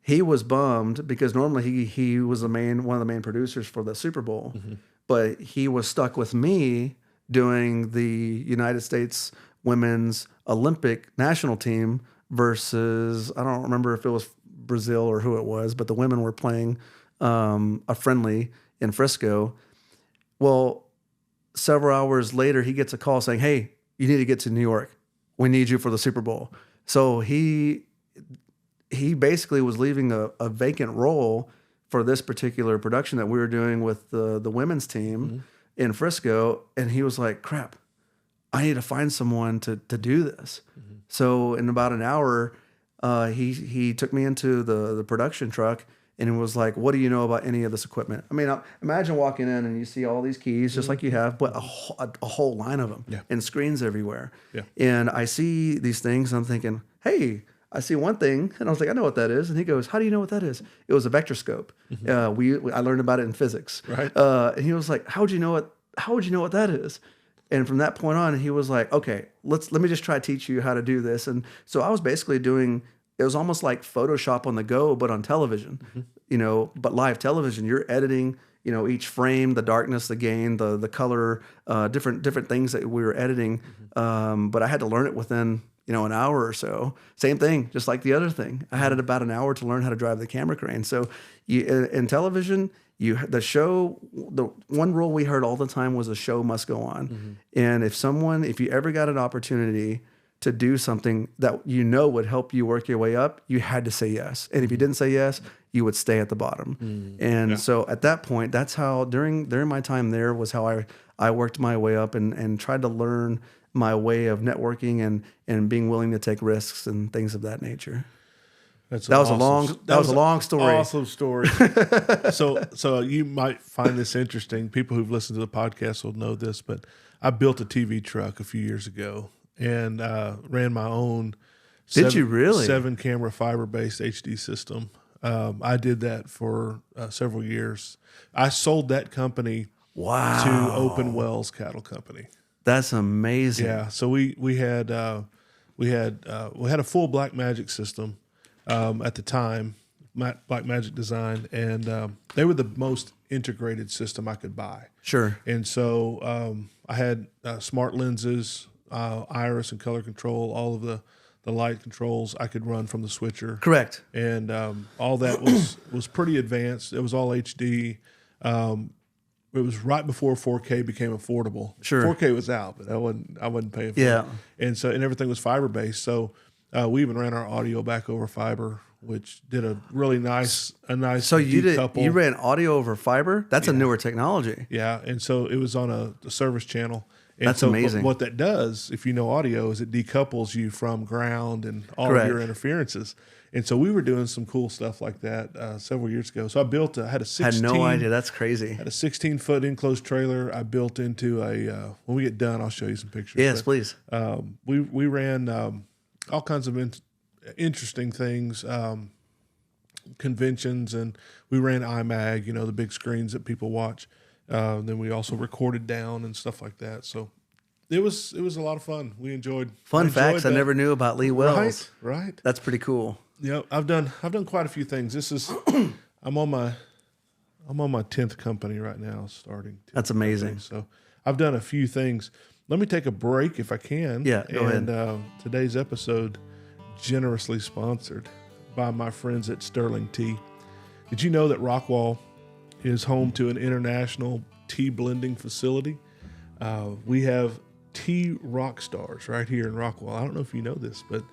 He was bummed because normally he was one of the main producers for the Super Bowl, but he was stuck with me doing the United States Women's Olympic national team versus, I don't remember if it was Brazil or who it was, but the women were playing a friendly in Frisco. Well, several hours later, he gets a call saying, "Hey, you need to get to New York. We need you for the Super Bowl." So he basically was leaving a vacant role for this particular production that we were doing with the women's team in Frisco, and he was like, "Crap, I need to find someone to do this." So in about an hour, he took me into the production truck. And it was like, what do you know about any of this equipment? I mean, imagine walking in and you see all these keys, just like you have, but a whole line of them and screens everywhere. Yeah. And I see these things and I'm thinking, hey, I see one thing. And I was like, I know what that is. And he goes, how do you know what that is? It was a vectorscope. I learned about it in physics. Right. And he was like, how would you know what that is? And from that point on, he was like, okay, let me just try to teach you how to do this. And so I was basically it was almost like Photoshop on the go, but on television, but live television. You're editing, each frame, the darkness, the gain, the color, different things that we were editing. But I had to learn it within, an hour or so. Same thing, just like the other thing. I had it about an hour to learn how to drive the camera crane. So in television, the one rule we heard all the time was the show must go on. And if you ever got an opportunity to do something that would help you work your way up, you had to say yes. And if you didn't say yes, you would stay at the bottom. So at that point, that's how during my time there was how I worked my way up and tried to learn my way of networking and being willing to take risks and things of that nature. That was a long story. Awesome story. So you might find this interesting. People who've listened to the podcast will know this, but I built a TV truck a few years ago. And ran my own. Did you really? 7-camera fiber-based HD system. I did that for several years. I sold that company to Open Wells Cattle Company. That's amazing. Yeah. So we had a full Black Magic system at the time, Black Magic design, and they were the most integrated system I could buy. Sure. And so I had smart lenses. Iris and color control, all of the light controls I could run from the switcher. Correct. And all that was pretty advanced. It was all HD. It was right before 4K became affordable. Sure. 4K was out, but I wasn't paying for it. And everything was fiber based. So we even ran our audio back over fiber, which did a really nice. So you ran audio over fiber? That's a newer technology. Yeah, and so it was on a service channel. And that's amazing. What that does, if you know audio, is it decouples you from ground and all of your interferences. And so we were doing some cool stuff like that several years ago. So I had a 16. Had no idea. That's crazy. Had a 16-foot enclosed trailer. I built into when we get done, I'll show you some pictures. Yes, please. We ran all kinds of interesting things, conventions, and we ran iMag, the big screens that people watch. Then we also recorded down and stuff like that. So it was a lot of fun. We enjoyed facts. I never knew about Lee Wells. Right. That's pretty cool. Yeah, I've done quite a few things. This is I'm on my 10th company right now, starting. That's amazing. So I've done a few things. Let me take a break if I can. Yeah, go ahead. Today's episode generously sponsored by my friends at Sterling Tea. Did you know that Rockwall is home to an international tea blending facility? We have tea rock stars right here in Rockwall. I don't know if you know this, but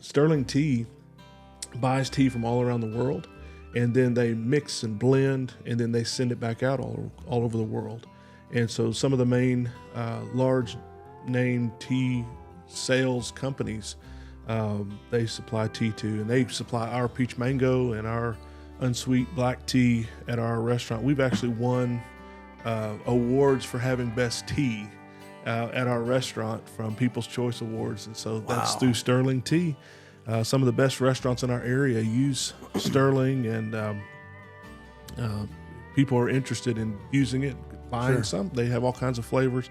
Sterling Tea buys tea from all around the world, and then they mix and blend, and then they send it back out all over the world. And so some of the main large name tea sales companies they supply tea to, and they supply our peach mango and our unsweet black tea at our restaurant. We've actually won awards for having best tea at our restaurant from People's Choice Awards, and so that's through Sterling Tea. Some of the best restaurants in our area use Sterling, and people are interested in using it, buying some. They have all kinds of flavors.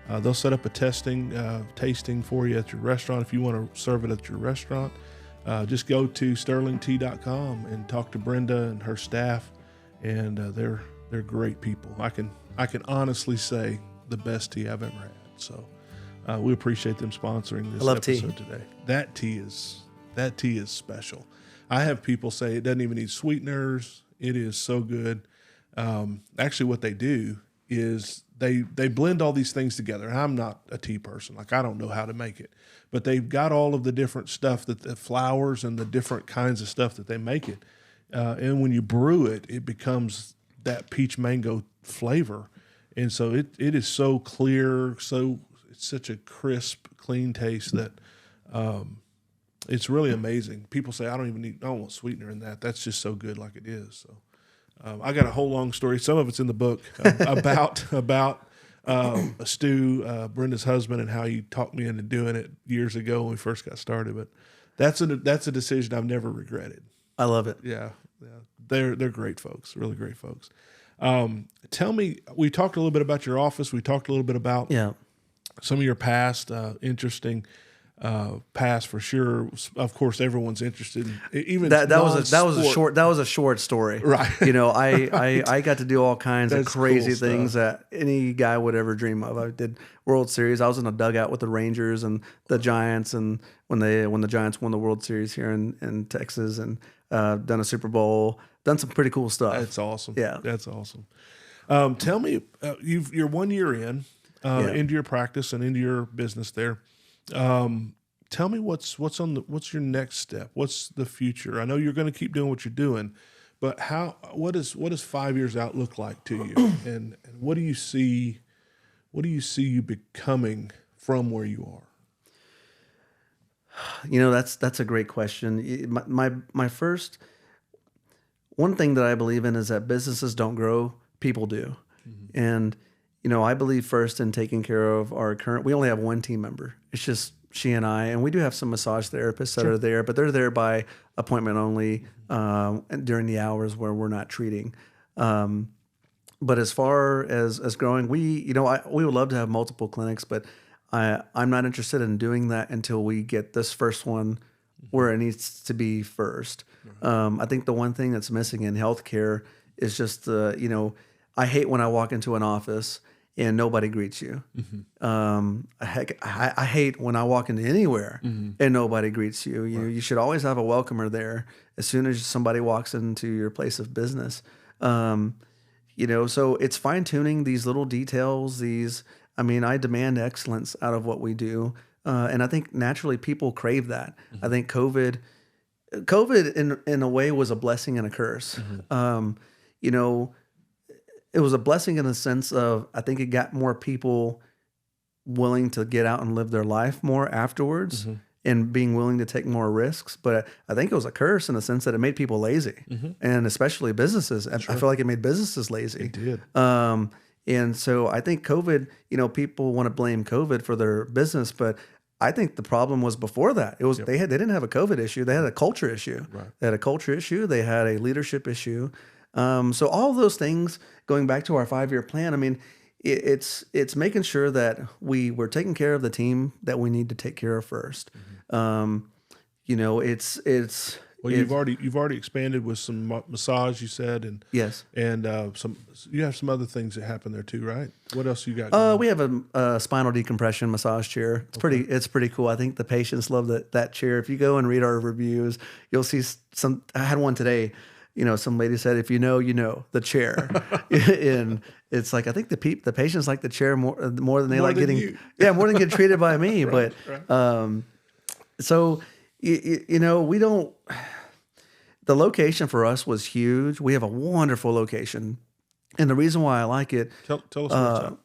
They'll set up a tasting for you at your restaurant if you want to serve it at your restaurant. Just go to sterlingtea.com and talk to Brenda and her staff, and they're great people. I can honestly say the best tea I've ever had. So we appreciate them sponsoring this episode today. That tea is special. I have people say it doesn't even need sweeteners. It is so good. Actually, what they do is they blend all these things together. And I'm not a tea person. Like, I don't know how to make it. But they've got all of the different stuff, that the flowers and the different kinds of stuff that they make it. and when you brew it, it becomes that peach mango flavor, and so it is so clear, it's such a crisp, clean taste that it's really amazing. People say I don't want sweetener in that. That's just so good like it is. So I got a whole long story. Some of it's in the book about Stu, Brenda's husband, and how he talked me into doing it years ago when we first got started. But that's a decision I've never regretted. I love it. Yeah. They're great folks, really great folks. Tell me, we talked a little bit about your office. We talked a little bit about some of your past, interesting past for sure. Of course, everyone's interested in even that was a short story, right? I got to do all kinds of crazy things that any guy would ever dream of. I did World Series. I was in a dugout with the Rangers and the Giants, and when the Giants won the World Series here in Texas, and done a Super Bowl, done some pretty cool stuff. That's awesome. Yeah, that's awesome. Tell me, you're 1 year in into your practice and into your business there. Tell me what's your next step? What's the future? I know you're going to keep doing what you're doing, but what does 5 years out look like to you? And what do you see you becoming from where you are? That's a great question. My first one thing that I believe in is that businesses don't grow, people do. Mm-hmm. And I believe first in taking care of our current. We only have one team member. It's just she and I, and we do have some massage therapists that are there, but they're there by appointment only during the hours where we're not treating. But as far as growing, we would love to have multiple clinics, but I'm not interested in doing that until we get this first one where it needs to be first. I think the one thing that's missing in healthcare is just I hate when I walk into an office and nobody greets you. Mm-hmm. I hate when I walk into anywhere and nobody greets you. You should always have a welcomer there as soon as somebody walks into your place of business. So it's fine tuning these little details. I demand excellence out of what we do. And I think naturally people crave that. Mm-hmm. I think COVID in a way was a blessing and a curse. Mm-hmm. It was a blessing in the sense of, I think it got more people willing to get out and live their life more afterwards and being willing to take more risks. But I think it was a curse in the sense that it made people lazy and especially businesses. Sure. I feel like it made businesses lazy. It did. And so I think COVID, people want to blame COVID for their business, but I think the problem was before that. It was they didn't have a COVID issue. They had a culture issue. Right. They had a culture issue. They had a leadership issue. So all of those things, going back to our 5-year plan, it's making sure that we're taking care of the team that we need to take care of first. Well, you've already expanded with some massage, you said, and yes, and you have some other things that happen there too, right? What else you got? We have a spinal decompression massage chair. It's pretty cool. I think the patients love that chair. If you go and read our reviews, you'll see some. I had one today. Some lady said, "If you know, the chair," and it's like I think the patients like the chair more than they like getting more than getting treated by me. Right, but so we don't. The location for us was huge. We have a wonderful location, and the reason why I like it. Tell us what's up.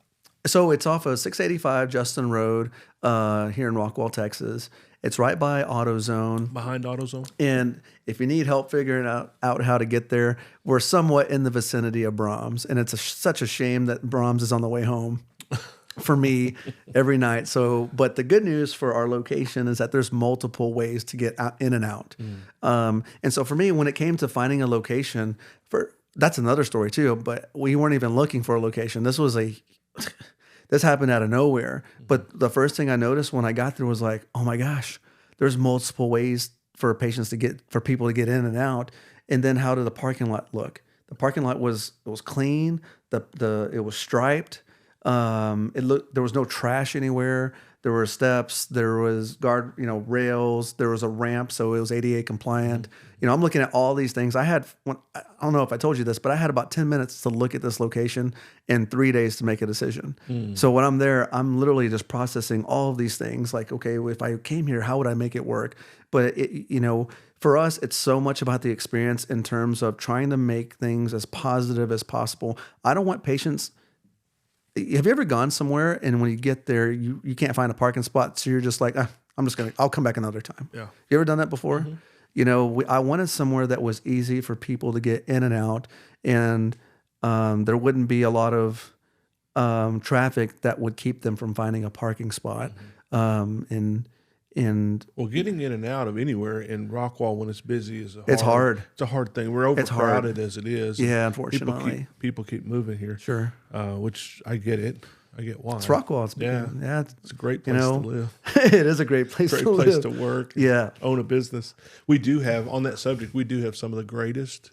So it's off of 685 Justin Road here in Rockwall, Texas. It's right by AutoZone. Behind AutoZone. And if you need help figuring out how to get there, we're somewhat in the vicinity of Brahms. And it's such a shame that Brahms is on the way home for me every night. So, but the good news for our location is that there's multiple ways to get in and out. And so for me, when it came to finding a location, that's another story too, but we weren't even looking for a location. This happened out of nowhere. But the first thing I noticed when I got there was like, oh my gosh, there's multiple ways for people to get in and out. And then how did the parking lot look? The parking lot was clean. It was striped. There was no trash anywhere. There were steps. There was rails. There was a ramp, so it was ADA compliant. I'm looking at all these things. I don't know if I told you this, but I had about 10 minutes to look at this location and 3 days to make a decision. So when I'm there, I'm literally just processing all of these things. Like, okay, if I came here, how would I make it work? But for us, it's so much about the experience in terms of trying to make things as positive as possible. I don't want patients. Have you ever gone somewhere and when you get there, you can't find a parking spot, so you're just like, I'll come back another time. Yeah. You ever done that before? I wanted somewhere that was easy for people to get in and out, and there wouldn't be a lot of traffic that would keep them from finding a parking spot. Well, getting in and out of anywhere in Rockwall when it's busy is it's hard. It's a hard thing. We're overcrowded as it is. Yeah, unfortunately. People keep moving here. Sure. Which I get it. I get why. It's Rockwall. It's a great place to live. It is a great place to live. Great place to work. Yeah. Own a business. We do have, on that subject, we do have some of the greatest.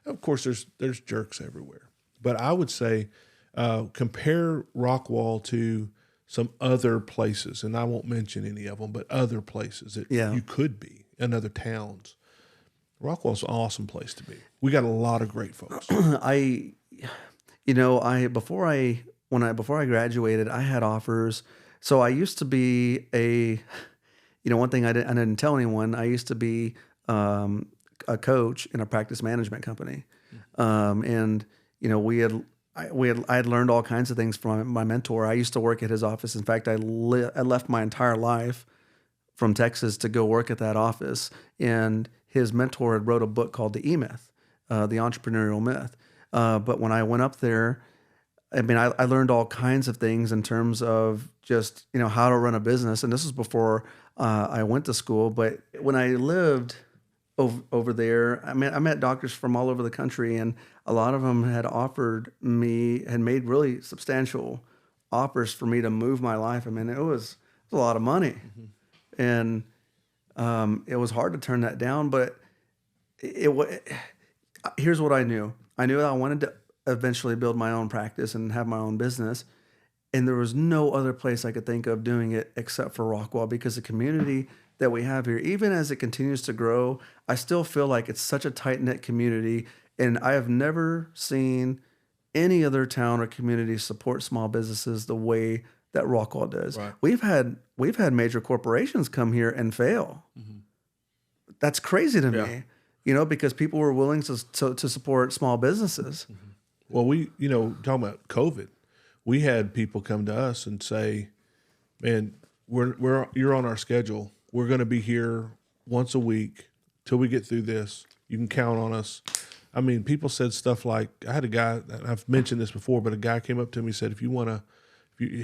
Of course, there's jerks everywhere. But I would say compare Rockwall to some other places, and I won't mention any of them, but other places that you could be in other towns. Rockwall's an awesome place to be. We got a lot of great folks. Before I graduated, I had offers. So I used to be one thing I didn't tell anyone. I used to be a coach in a practice management company, and I had learned all kinds of things from my mentor. I used to work at his office. In fact, I left my entire life from Texas to go work at that office. And his mentor had wrote a book called The E-Myth, The Entrepreneurial Myth. But when I went up there, I learned all kinds of things in terms of just, how to run a business. And this was before I went to school. But when I lived over there, I met doctors from all over the country, and a lot of them had made really substantial offers for me to move my life. It was a lot of money, and it was hard to turn that down. But here's what I knew. I knew that I wanted to eventually build my own practice and have my own business, and there was no other place I could think of doing it except for Rockwall, because the community that we have here, even as it continues to grow, I still feel like it's such a tight-knit community, and I have never seen any other town or community support small businesses the way that Rockwall does. Right. We've had major corporations come here and fail. That's crazy to me, because people were willing to support small businesses. Well, talking about COVID, we had people come to us and say, "Man, you're on our schedule. We're going to be here once a week till we get through this. You can count on us." People said stuff like, I had a guy, I've mentioned this before, but a guy came up to me and said,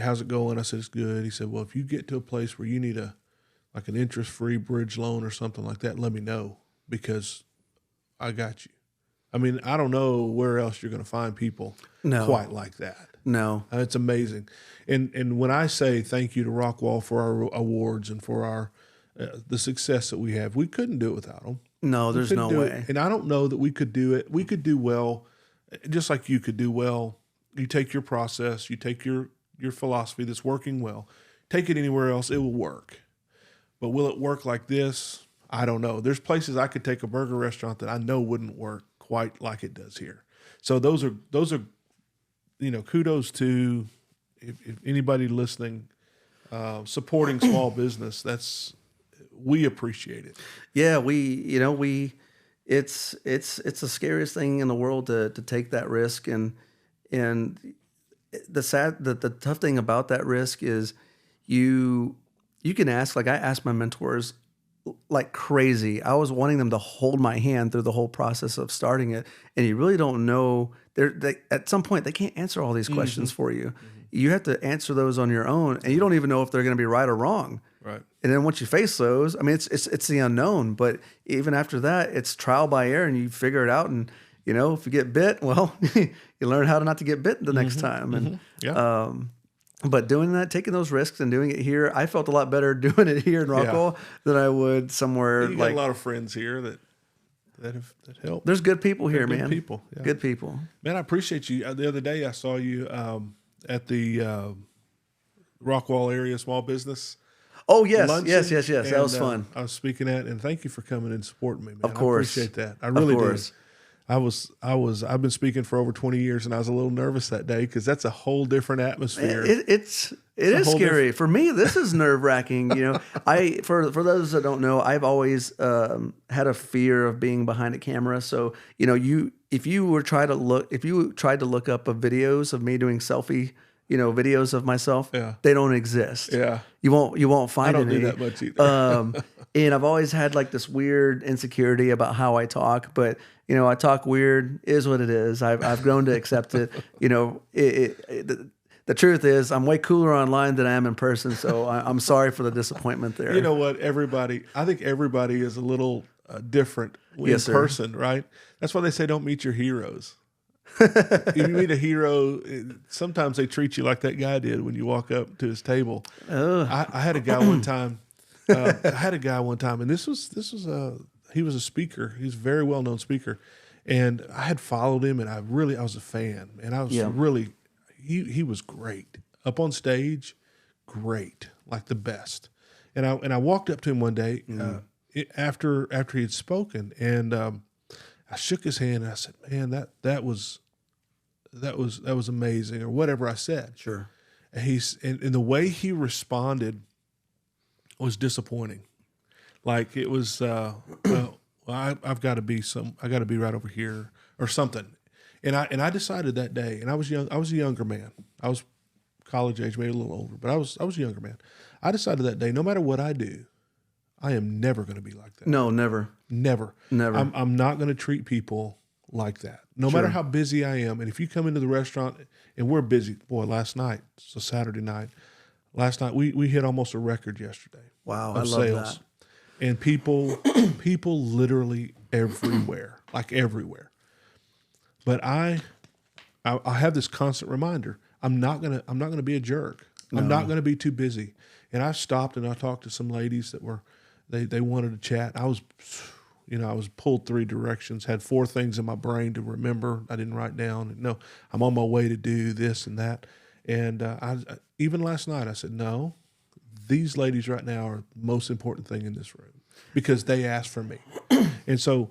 how's it going? I said, it's good. He said, well, if you get to a place where you need an interest-free bridge loan or something like that, let me know, because I got you. I don't know where else you're going to find people quite like that. No. It's amazing. And when I say thank you to Rockwall for our awards and for our the success that we have, we couldn't do it without them. No, there's no way. And I don't know that we could do it. We could do well, just like you could do well. You take your process, you take your philosophy that's working well, take it anywhere else, it will work. But will it work like this? I don't know. There's places I could take a burger restaurant that I know wouldn't work quite like it does here. So those are kudos to if anybody listening, supporting small business. We appreciate it. Yeah, it's the scariest thing in the world to take that risk, and the tough thing about that risk is you can ask, like I asked my mentors like crazy. I was wanting them to hold my hand through the whole process of starting it, and you really don't know. At some point they can't answer all these questions for you. You have to answer those on your own, and you don't even know if they're going to be right or wrong. Right. And then once you face those, it's the unknown. But even after that, it's trial by error, and you figure it out. And if you get bit, well, you learn how to not to get bit the next time. And but taking those risks and doing it here, I felt a lot better doing it here in Rockwall than I would somewhere. You got a lot of friends here that help. There's good people here, man. Good people. Yeah. Good people. Man, I appreciate you. The other day I saw you at the Rockwall area small business Oh yes, luncheon. yes. That was And, fun. I was speaking at, and thank you for coming and supporting me, man. Of course. I appreciate that. I really Of course. do. I've been speaking for over 20 years, and I was a little nervous that day because that's a whole different atmosphere. It is scary for me. This is nerve wracking. For those that don't know, I've always had a fear of being behind a camera. So if you tried to look up videos of me doing selfie, videos of myself, they don't exist. Yeah. You won't find I don't any. do that much either. And I've always had like this weird insecurity about how I talk, but I talk weird is what it is. I've grown to accept it. The truth is I'm way cooler online than I am in person. So I'm sorry for the disappointment there. You know what? I think everybody is a little different in person, right? That's why they say don't meet your heroes. If you meet a hero, sometimes they treat you like that guy did when you walk up to his table. I had a guy one time. And this was he was a speaker. He's a very well known speaker, and I had followed him, and I was a fan, and I was really he was great up on stage, great, like the best. And I walked up to him one day after he had spoken, and I shook his hand and I said, "Man, that was amazing," or whatever I said. Sure. And the way he responded was disappointing. Like it was, I've got to be right over here or something. And I decided that day, and I was young. I was a younger man. I was college age, maybe a little older, but I was a younger man. I decided that day, no matter what I do, I am never going to be like that. No, never. I'm not going to treat people like that, no matter how busy I am. And if you come into the restaurant and we're busy, boy, last night, it's a Saturday night. Last night we hit almost a record yesterday. Wow, of sales. That. And people literally everywhere, like everywhere. But I have this constant reminder. I'm not gonna be a jerk. No. I'm not gonna be too busy. And I stopped and I talked to some ladies that were they wanted to chat. I was pulled 3 directions, had 4 things in my brain to remember. I didn't write down. No, I'm on my way to do this and that. And I even last night I said, no, these ladies right now are the most important thing in this room because they asked for me. And so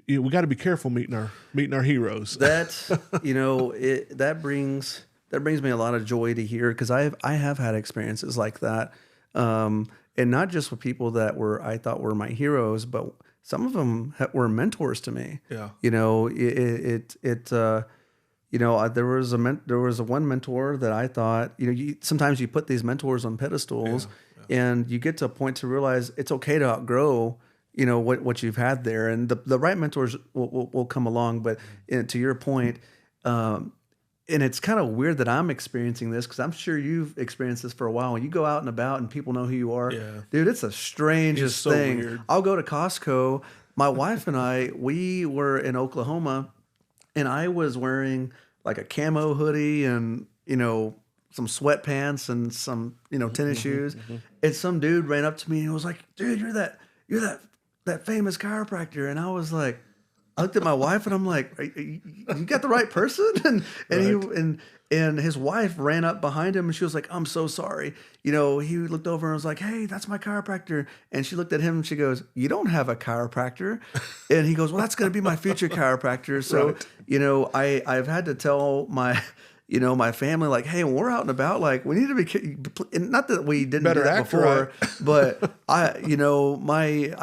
we got to be careful meeting our heroes. That that brings me a lot of joy to hear, because I have had experiences like that, and not just with people that I thought were my heroes, but some of them were mentors to me. Yeah. There was one mentor that I thought, sometimes you put these mentors on pedestals, and you get to a point to realize it's okay to outgrow, what you've had there, and the right mentors will come along. But to your point, and it's kind of weird that I'm experiencing this, because I'm sure you've experienced this for a while. When you go out and about and people know who you are, dude, it's the strangest thing. Weird. I'll go to Costco. My wife and I, we were in Oklahoma, and I was wearing like a camo hoodie and, some sweatpants and some, tennis shoes. Mm-hmm. And some dude ran up to me and was like, "Dude, you're that famous chiropractor." And I was like, I looked at my wife and I'm like, "You got the right person?" And right. And his wife ran up behind him and she was like, "I'm so sorry." He looked over and was like, "Hey, that's my chiropractor." And she looked at him and she goes, "You don't have a chiropractor." And he goes, "Well, that's going to be my future chiropractor." So, right. I've had to tell my family, like, "Hey, when we're out and about, like, we need to be," not that we didn't do that before, right. But I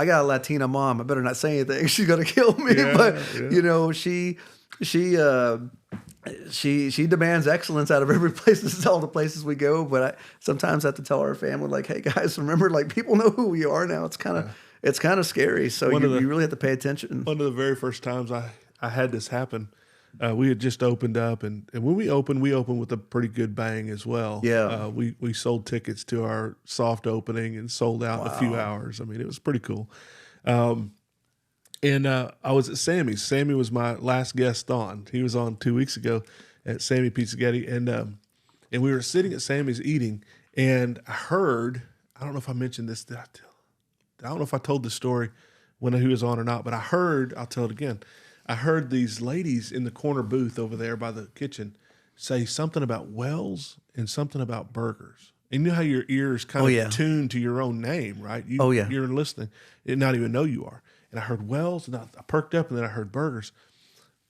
got a Latina mom. I better not say anything. She's going to kill me. Yeah, but, she demands excellence out of every place. This is all the places we go. But I sometimes have to tell our family, like, "Hey guys, remember, like, people know who we are now." It's kind of scary. So you really have to pay attention. One of the very first times I had this happen, we had just opened up, and when we opened with a pretty good bang as well. Yeah. We sold tickets to our soft opening and sold out in a few hours. I mean, it was pretty cool. And I was at Sammy's. Sammy was my last guest on. He was on 2 weeks ago at Sammy Pizzaghetti. And we were sitting at Sammy's eating, and I heard, I don't know if I mentioned this, I don't know if I told the story when he was on or not, but I'll tell it again. I heard these ladies in the corner booth over there by the kitchen say something about Wells and something about burgers. And you know how your ears kind of yeah. tune to your own name, right? You're listening and not even know you are. And I heard Wells, and I perked up, and then I heard burgers.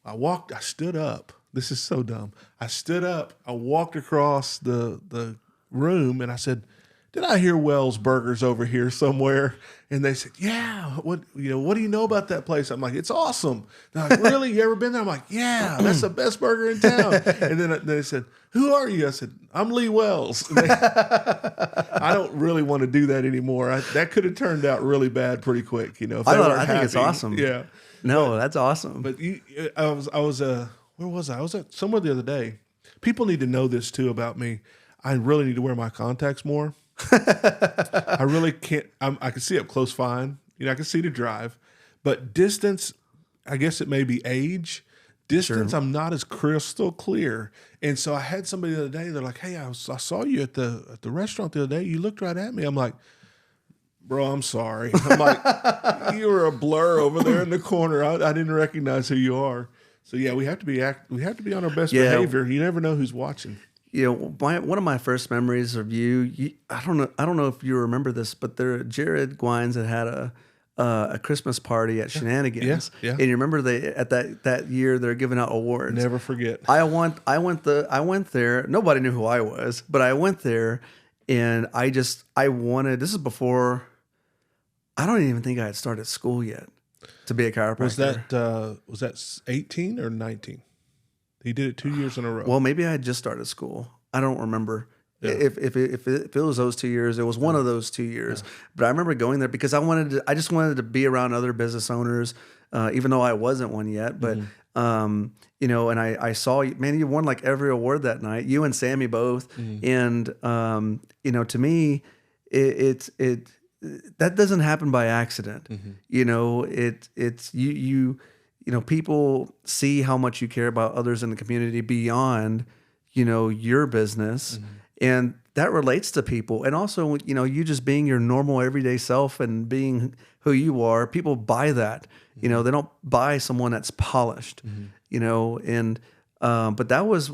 I stood up. This is so dumb. I stood up. I walked across the room, and I said, "Did I hear Wells Burgers over here somewhere?" And they said, "Yeah. What do you know about that place?" I'm like, "It's awesome." They're like, "Really? You ever been there?" I'm like, "Yeah, that's the best burger in town." And then they said, "Who are you?" I said, "I'm Lee Wells." I don't really want to do that anymore. That could have turned out really bad pretty quick. If they weren't I think it's happy. awesome. Yeah. No, that's awesome. But I was where was I? I was at somewhere the other day. People need to know this too about me. I really need to wear my contacts more. I really can't. I can see up close fine. I can see to drive, but distance, I guess it may be age. Distance, I'm not as crystal clear. And so I had somebody the other day. They're like, "Hey, I saw you at the restaurant the other day. You looked right at me." I'm like, "Bro, I'm sorry." I'm like, "You were a blur over there in the corner. I didn't recognize who you are." So yeah, we have to be on our best behavior. You never know who's watching. One of my first memories of you, I don't know if you remember this, but Jared Gwines had a Christmas party at Shenanigans. Yeah. And you remember that year they're giving out awards. Never forget. I went there. Nobody knew who I was, but I went there, and I wanted. This is before. I don't even think I had started school yet to be a chiropractor. Was that 18 or 19? He did it 2 years in a row. Well, maybe I had just started school. I don't remember. Yeah. If it was those 2 years, it was one of those 2 years. Yeah. But I remember going there because I just wanted to be around other business owners, even though I wasn't one yet. But and I saw you, man. You won like every award that night. You and Sammy both. And to me, it that doesn't happen by accident. It's people see how much you care about others in the community beyond, your business. And that relates to people. And also, you just being your normal everyday self and being who you are, people buy that. They don't buy someone that's polished, but that was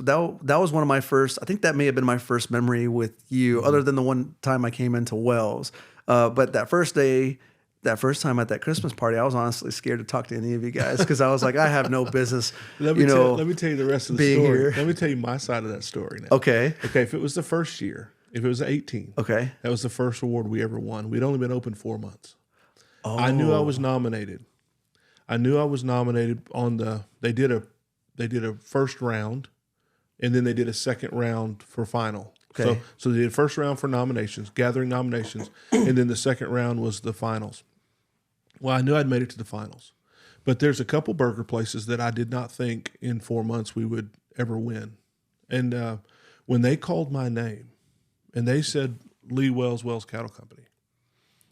one of my first, I think that may have been my first memory with you, other than the one time I came into Wells. But that first time at that Christmas party, I was honestly scared to talk to any of you guys because I was like, I have no business. Let me tell you the rest of the story. Here. Let me tell you my side of that story now. Okay. If it was the first year, if it was 18, okay, that was the first award we ever won. We'd only been open 4 months. Oh. I knew I was nominated. They did a first round, and then they did a second round for final. Okay. So they did first round for nominations, gathering nominations, and then the second round was the finals. Well, I knew I'd made it to the finals, but there's a couple burger places that I did not think in 4 months we would ever win. And when they called my name and they said Lee Wells, Wells Cattle Company,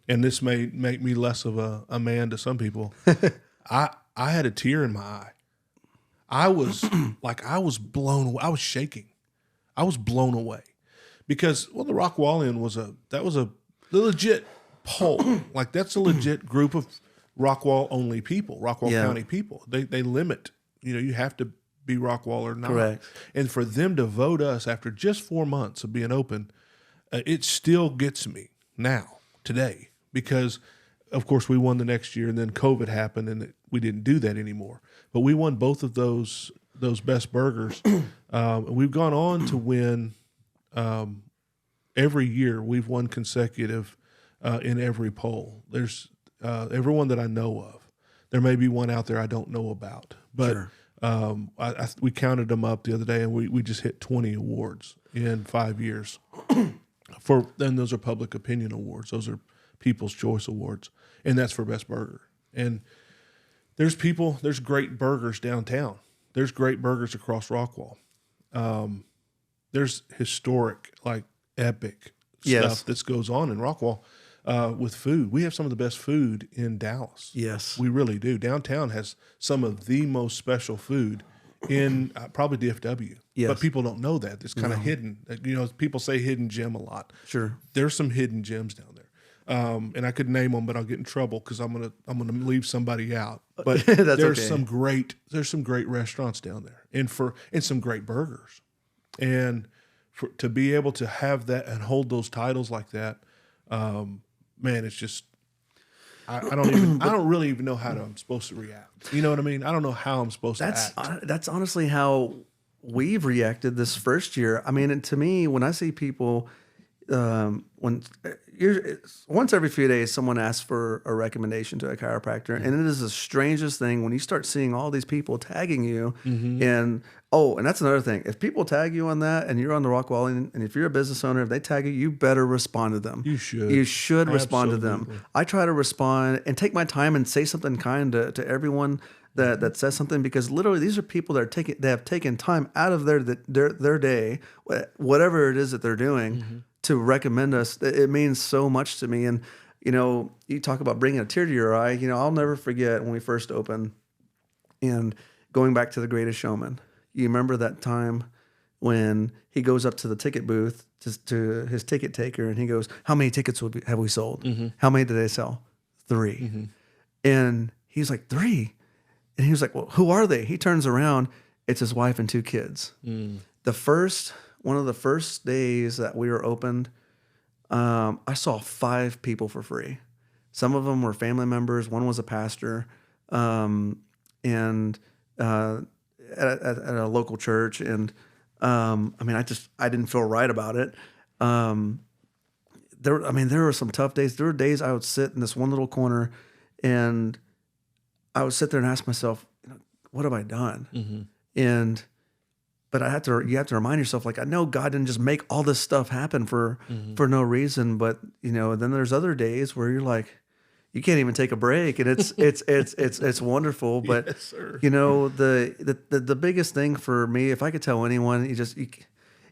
and this may make me less of a man to some people, I had a tear in my eye. I was blown away. I was shaking. I was blown away. Because, the Rockwallian was a legit poll. Like, that's a legit group of Rockwall only people, Rockwall County people. They limit, you have to be Rockwall or not. Correct. And for them to vote us after just 4 months of being open, it still gets me now, today. Because, of course, we won the next year, and then COVID happened, and we didn't do that anymore. But we won both of those best burgers. We've gone on to win. Every year we've won consecutive in every poll. There's everyone that I know of. There may be one out there I don't know about, but sure. We counted them up the other day, and we just hit 20 awards in 5 years. Then those are public opinion awards. Those are People's Choice Awards, and that's for best burger. And there's great burgers downtown. There's great burgers across Rockwall. There's historic, epic stuff that goes on in Rockwall with food. We have some of the best food in Dallas. Yes. We really do. Downtown has some of the most special food in probably DFW. Yes. But people don't know that. It's kind of hidden. People say hidden gem a lot. Sure. There's some hidden gems down there. And I could name them, but I'll get in trouble because I'm gonna leave somebody out. But there's some great restaurants down there, and some great burgers. And to be able to have that and hold those titles like that, man, it's just, I don't really even know how I'm supposed to react. You know what I mean? I don't know how I'm supposed to act. That's honestly how we've reacted this first year. I mean, and to me, when I see people, when once every few days, someone asks for a recommendation to a chiropractor, and it is the strangest thing when you start seeing all these people tagging you. And that's another thing. If people tag you on that, and you're on the rock wall, and if you're a business owner, if they tag you, you better respond to them. You should. You should respond to them. I try to respond and take my time and say something kind to everyone that says something, because literally these are people that have taken time out of their day, whatever it is that they're doing, to recommend us. It means so much to me. And, you talk about bringing a tear to your eye. I'll never forget when we first opened and going back to The Greatest Showman. You remember that time when he goes up to the ticket booth to his ticket taker, and he goes, "How many tickets have we sold? How many did they sell? 3. And he's like, 3? And he was like, "Well, who are they?" He turns around. It's his wife and 2 kids. One of the first days that we were opened, I saw 5 people for free. Some of them were family members. One was a pastor, and at a local church. And I didn't feel right about it. There were some tough days. There were days I would sit in this one little corner, and I would sit there and ask myself, what have I done? But you have to remind yourself, like, I know God didn't just make all this stuff happen for no reason, but then there's other days where you're like, you can't even take a break, and it's wonderful. But Yes, sir. the biggest thing for me, if I could tell anyone,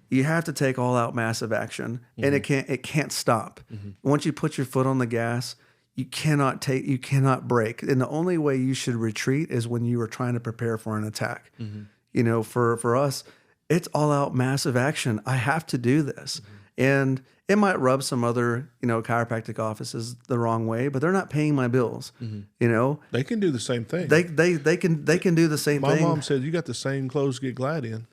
you have to take all out massive action, and it can't stop. Once you put your foot on the gas, you cannot break. And the only way you should retreat is when you are trying to prepare for an attack. For us, it's all out massive action. I have to do this. And it might rub some other, chiropractic offices the wrong way, but they're not paying my bills. They can do the same thing. They can do the same My thing. mom said, "You got the same clothes to get glad in.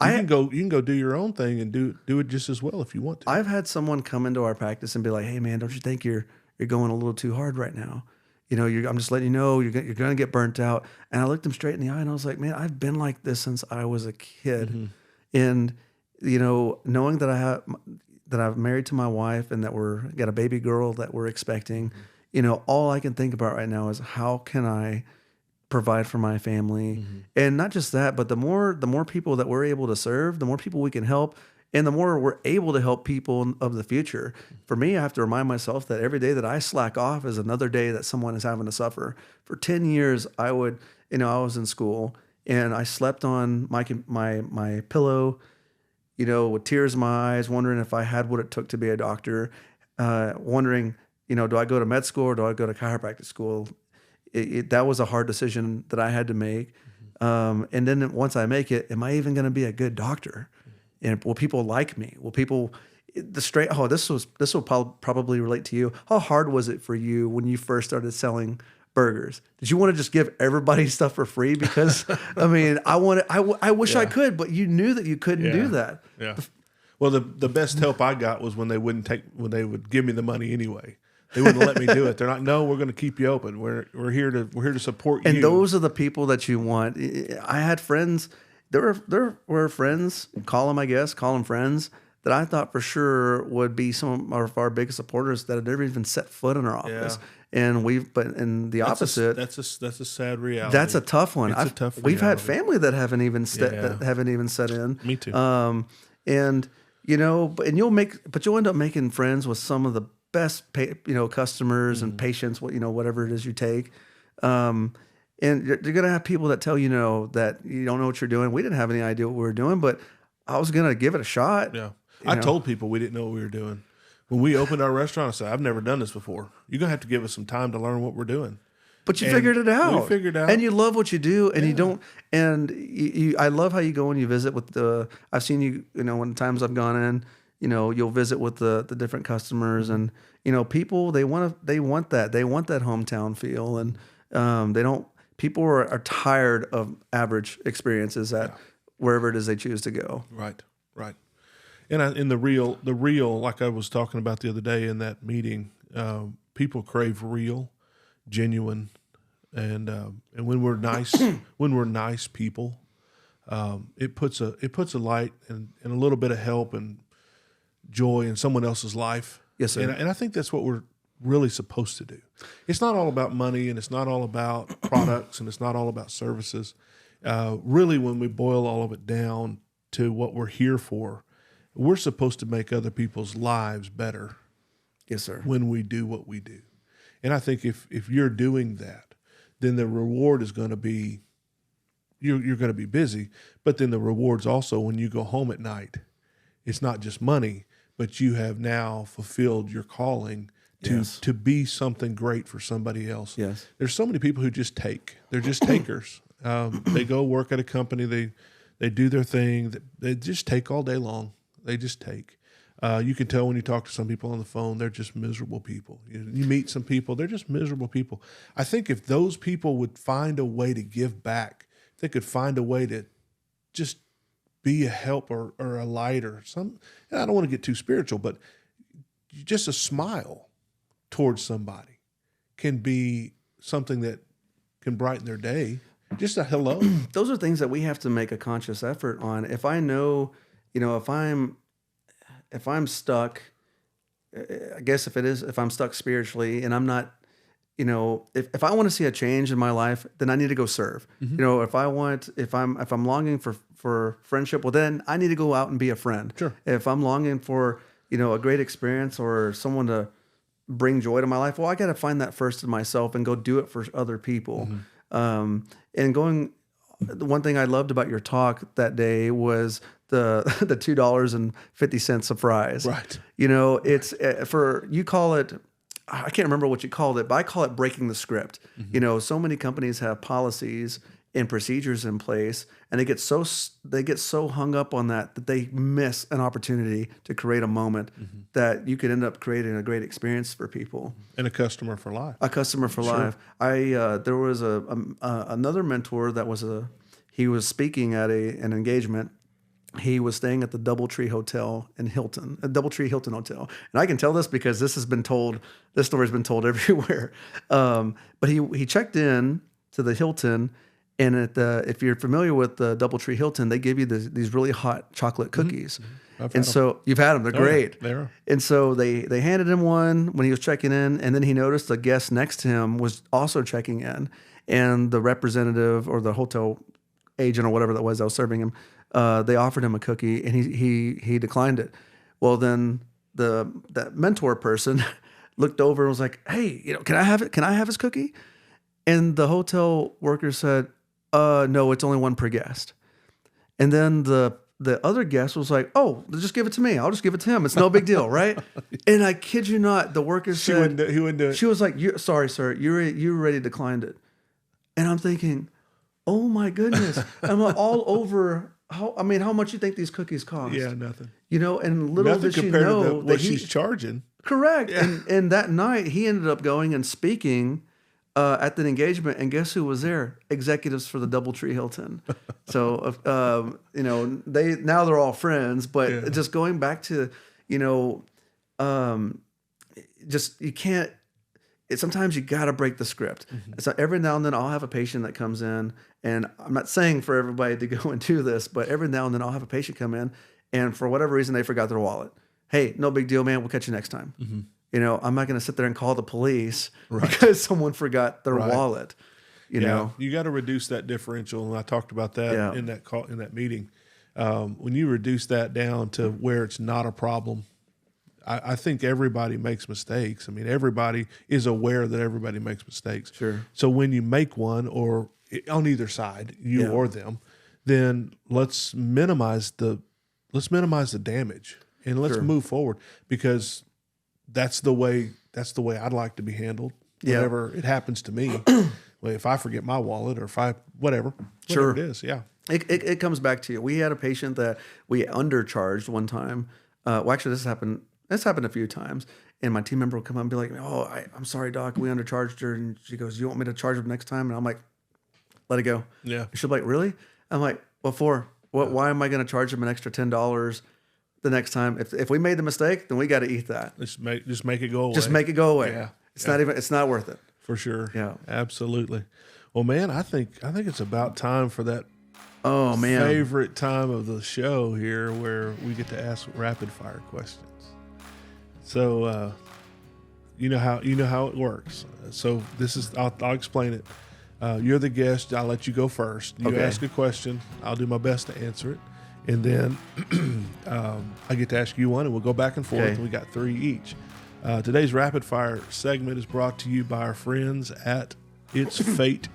You can go do your own thing and do it just as well if you want to." I've had someone come into our practice and be like, "Hey man, don't you think you're going a little too hard right now? I'm just letting you know you're going to get burnt out." And I looked him straight in the eye and I was like, "Man, I've been like this since I was a kid." And knowing that I'm married to my wife and that we're got a baby girl that we're expecting, all I can think about right now is how can I provide for my family. And not just that, but the more people that we're able to serve, the more people we can help, and the more we're able to help people of the future. For me, I have to remind myself that every day that I slack off is another day that someone is having to suffer. For 10 years, I was in school and I slept on my pillow, with tears in my eyes, wondering if I had what it took to be a doctor, wondering, do I go to med school or do I go to chiropractic school? That was a hard decision that I had to make. And then once I make it, am I even going to be a good doctor? And will people like me? Will people this will probably relate to you. How hard was it for you when you first started selling burgers? Did you want to just give everybody stuff for free? Because I wish I could, but you knew that you couldn't do that. Yeah. Well, the best help I got was when they would give me the money anyway. They wouldn't let me do it. They're like, "No, we're going to keep you open. We're here to support you." And those are the people that you want. I had friends. There were friends, call them friends, that I thought for sure would be some of our biggest supporters that had never even set foot in our office. Yeah. And the opposite. That's a sad reality. That's a tough one. It's a tough reality. We've had family that haven't even set in. Me too. And you'll end up making friends with some of the best customers and patients, whatever it is you take. And you're going to have people that tell that you don't know what you're doing. We didn't have any idea what we were doing, but I was going to give it a shot. Yeah. I told people we didn't know what we were doing. When we opened our restaurant, I said, "I've never done this before. You're going to have to give us some time to learn what we're doing." But you figured it out. We figured out. And you love what you do, and you don't. And I love how you go and you visit with I've seen you, when times I've gone in, you'll visit with the different customers, and, people, they want that. They want that hometown feel. And people are tired of average experiences at wherever it is they choose to go. Right. Right. And in the real, like I was talking about the other day in that meeting, people crave real, genuine, and when we're nice, when we're nice people, it puts a light and a little bit of help and joy in someone else's life. Yes, sir. And I think that's what we're really supposed to do. It's not all about money, and it's not all about products, and it's not all about services. Really, when we boil all of it down to what we're here for, we're supposed to make other people's lives better. Yes, sir. When we do what we do. And I think if you're doing that, then the reward is going to be, you're going to be busy, but then the reward's also when you go home at night. It's not just money, but you have now fulfilled your calling to be something great for somebody else. Yes. There's so many people who just take. They're just takers. They go work at a company. They do their thing. They just take all day long. They just take. You can tell when you talk to some people on the phone, they're just miserable people. You meet some people, they're just miserable people. I think if those people would find a way to give back, if they could find a way to just be a help or a light or some, and I don't want to get too spiritual, but just a smile towards somebody can be something that can brighten their day. Just a hello. Those are things that we have to make a conscious effort on. If I know, if I'm stuck, I guess if I'm stuck spiritually and I'm not, if I want to see a change in my life, then I need to go serve. Mm-hmm. If I'm longing for friendship, well, then I need to go out and be a friend. Sure. If I'm longing for, a great experience or someone to bring joy to my life, well, I got to find that first in myself and go do it for other people. Mm-hmm. The one thing I loved about your talk that day was the $2.50 a fries. Right. It's you call it, I can't remember what you called it, but I call it breaking the script. Mm-hmm. So many companies have policies and procedures in place, and they get so hung up on that they miss an opportunity to create a moment that you could end up creating a great experience for people. And a customer for life. A customer for life. There was another mentor that he was speaking at an engagement. He was staying at the Doubletree Hotel in Hilton, Doubletree Hilton Hotel. And I can tell this because this story's been told everywhere. But he checked in to the Hilton, and if you're familiar with the Doubletree Hilton, they give you these really hot chocolate cookies. Mm-hmm. You've had them. They're great. Yeah, they are. And so they handed him one when he was checking in, and then he noticed the guest next to him was also checking in, and the representative or the hotel agent or whatever that was serving him, they offered him a cookie, and he declined it. Well, then that mentor person looked over and was like, "Hey, can I have it? Can I have his cookie?" And the hotel worker said, "No, it's only one per guest." And then the other guest was like, "Oh, just give it to me. I'll just give it to him. It's no big deal, right?" And I kid you not, the worker said, he wouldn't do it. She was like, "Sorry, sir, you already declined it." And I'm thinking, oh my goodness, I'm all over. How much you think these cookies cost? Yeah, nothing. And little did she know what she's charging. Correct. Yeah. And that night he ended up going and speaking at the engagement, and guess who was there? Executives for the Doubletree Hilton. So they're all friends. But just going back to just you can't. Sometimes you got to break the script. Mm-hmm. So every now and then I'll have a patient that comes in, and I'm not saying for everybody to go and do this, but every now and then I'll have a patient come in, and for whatever reason they forgot their wallet. Hey, no big deal, man. We'll catch you next time. Mm-hmm. I'm not going to sit there and call the police because someone forgot their wallet. You know, you got to reduce that differential, and I talked about that in that meeting. When you reduce that down to where it's not a problem. I think everybody makes mistakes. I mean, everybody is aware that everybody makes mistakes. Sure. So when you make one, or on either side, you or them, then let's minimize the damage and let's move forward, because that's the way I'd like to be handled. Whenever it happens to me, if I forget my wallet or whatever it is, it comes back to you. We had a patient that we undercharged one time. Actually, this happened a few times, and my team member will come up and be like, "Oh, I'm sorry, doc, we undercharged her." And she goes, "You want me to charge her next time?" And I'm like, "Let it go." Yeah. And she'll be like, "Really?" I'm like, "What for?" Why am I going to charge them an extra $10 the next time? If we made the mistake, then we got to eat that. Just make it go away. Just make it go away. Yeah. It's not worth it. For sure. Yeah. Absolutely. Well, man, I think it's about time for that Oh man. favorite time of the show here where we get to ask rapid fire questions. So you know how it works. So this is I'll explain it. You're the guest. I'll let you go first. You ask a question. I'll do my best to answer it, and then I get to ask you one, and we'll go back and forth. Okay. And we got 3 each. Today's rapid fire segment is brought to you by our friends at It's Fate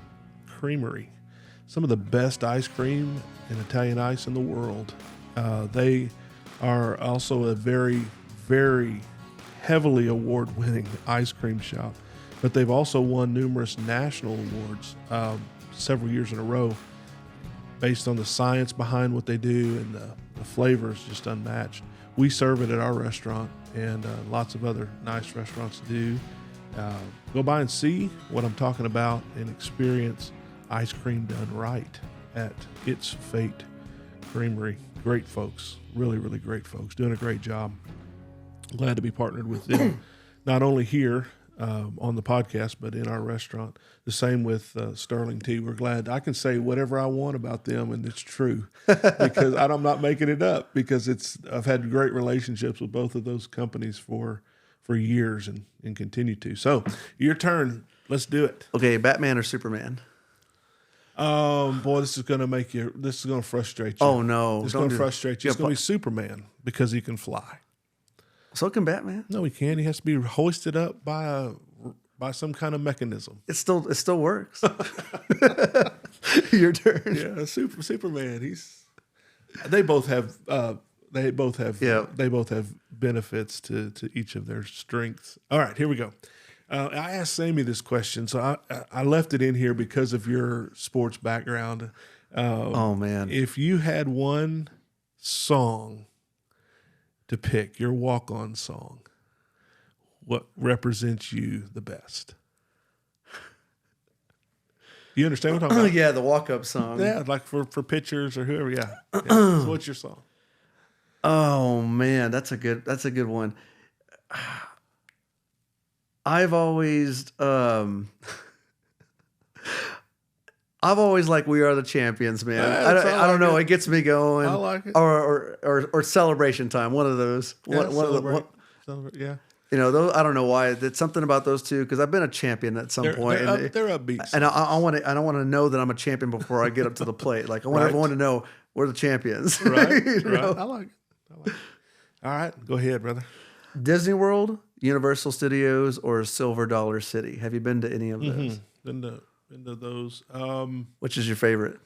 Creamery. Some of the best ice cream and Italian ice in the world. They are also a very, very heavily award-winning ice cream shop, but they've also won numerous national awards several years in a row based on the science behind what they do, and the flavor is just unmatched. We serve it at our restaurant, and lots of other nice restaurants do. Go by and see what I'm talking about and experience ice cream done right at It's Fate Creamery. Great folks, really, really great folks, doing a great job. Glad to be partnered with them, not only here on the podcast, but in our restaurant. The same with Sterling Tea. We're glad I can say whatever I want about them, and it's true because I'm not making it up. Because I've had great relationships with both of those companies for years and continue to. So your turn. Let's do it. Okay, Batman or Superman? Boy, this is going to frustrate you. Oh no, It's going to frustrate you. It's going to be Superman because he can fly. So can Batman. No, he can't. He has to be hoisted up by some kind of mechanism. It still works. Your turn. Yeah, Superman. They both have benefits to each of their strengths. All right, here we go. I asked Sammy this question, so I left it in here because of your sports background. Oh man, if you had one song to pick, your walk-on song, what represents you the best? You understand what I'm talking about? Yeah, the walk-up song. Yeah, like for pitchers or whoever. Yeah. So what's your song? Oh man, that's a good one. I've always like "We Are the Champions," man. I don't know. It gets me going. I like it. Or celebration time. One of those. Yeah, One, yeah. you know, those. I don't know why. It's something about those two because I've been a champion at some point. They're upbeat. And I want to know that I'm a champion before I get up to the plate. Like I want everyone to know we're the champions. Right. You know? I like it. All right, go ahead, brother. Disney World, Universal Studios, or Silver Dollar City? Have you been to any of those? Been to those. Which is your favorite?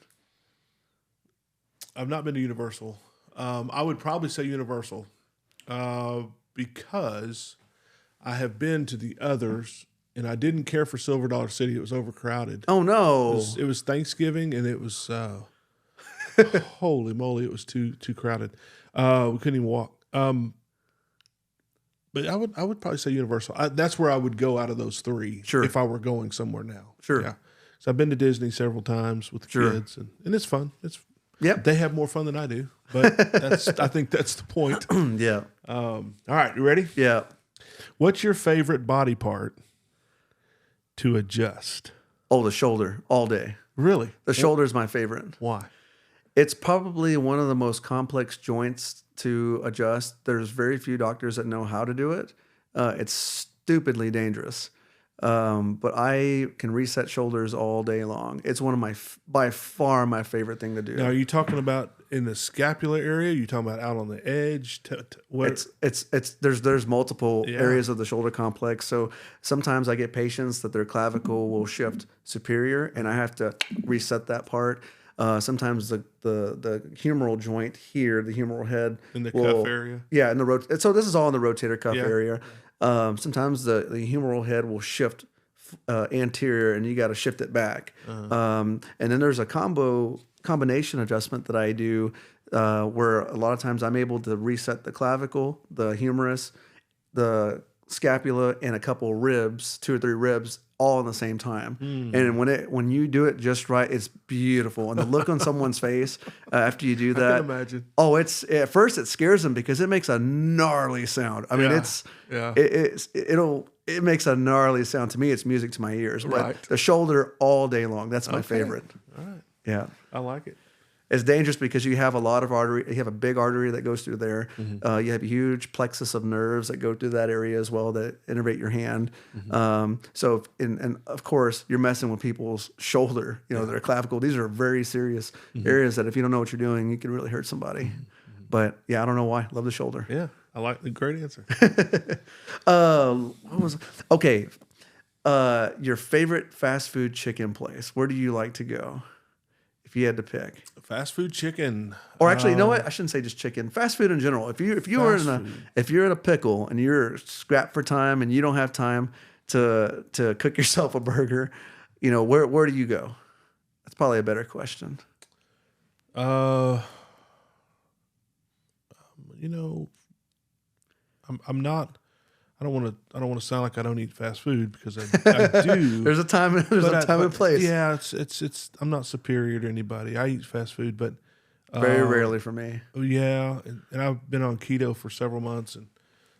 I've not been to Universal. I would probably say Universal because I have been to the others, and I didn't care for Silver Dollar City. It was overcrowded. Oh no! It was Thanksgiving, and it was holy moly! It was too crowded. We couldn't even walk. But I would probably say Universal. That's where I would go out of those three. Sure. If I were going somewhere now. Sure. Yeah. So I've been to Disney several times with the kids, and it's fun. Yep. They have more fun than I do, but I think that's the point. Yeah. All right, you ready? Yeah. What's your favorite body part to adjust? Oh, the shoulder all day. Really? The shoulder is my favorite. Why? It's probably one of the most complex joints to adjust. There's very few doctors that know how to do it. It's stupidly dangerous. But I can reset shoulders all day long. It's one of by far my favorite thing to do. Now, are you talking about in the scapular area? Are you talking about out on the edge? There's multiple areas of the shoulder complex. So sometimes I get patients that their clavicle will shift superior, and I have to reset that part. Sometimes the humeral joint here, the humeral head in the cuff area. Yeah, in the so this is all in the rotator cuff area. Sometimes the humeral head will shift anterior, and you got to shift it back. And then there's a combination adjustment that I do where a lot of times I'm able to reset the clavicle, the humerus, the scapula, and a couple ribs, 2 or 3 ribs, all in the same time. And when you do it just right, it's beautiful. And the look on someone's face after you do that, I can imagine. oh, it's at first it scares them because it makes a gnarly sound. I mean, it makes a gnarly sound. To me, it's music to my ears. But Right. the shoulder all day long, that's my favorite. All right. Yeah. I like it. It's dangerous because you have a lot of artery. You have a big artery that goes through there. You have a huge plexus of nerves that go through that area as well that innervate your hand. And of course, you're messing with people's shoulder, their clavicle. These are very serious areas that if you don't know what you're doing, you can really hurt somebody. But yeah, I don't know why. Love the shoulder. Yeah, I like the great answer. Your favorite fast food chicken place? Where do you like to go? If you had to pick Fast food chicken, or actually, you know what? I shouldn't say just chicken. Fast food in general. If you're in a pickle and you're strapped for time and you don't have time to cook yourself a burger, where do you go? That's probably a better question. I'm not. I don't want to sound like I don't eat fast food because I do. There's a time and place. Yeah, it's. I'm not superior to anybody. I eat fast food, but very rarely for me. Yeah, and I've been on keto for several months and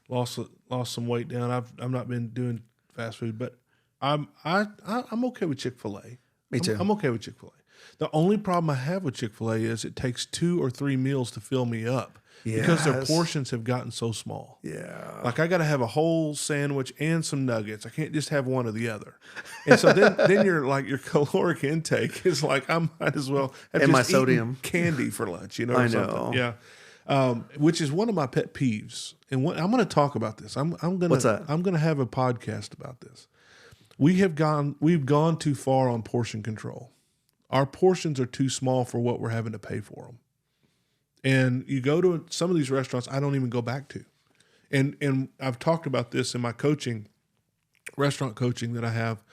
lost some weight down. I've not been doing fast food, but I'm okay with Chick-fil-A. Me too. I'm okay with Chick-fil-A. The only problem I have with Chick-fil-A is it takes 2 or 3 meals to fill me up. Because their portions have gotten so small. Yeah. Like I got to have a whole sandwich and some nuggets. I can't just have one or the other. And so then you're like your caloric intake is like I might as well have and just my sodium candy for lunch. Or I something. know. Yeah. Which is one of my pet peeves. And I'm going to talk about this. What's that? I'm going to have a podcast about this. We've gone too far on portion control. Our portions are too small for what we're having to pay for them. And you go to some of these restaurants I don't even go back to. And I've talked about this in my restaurant coaching that I have.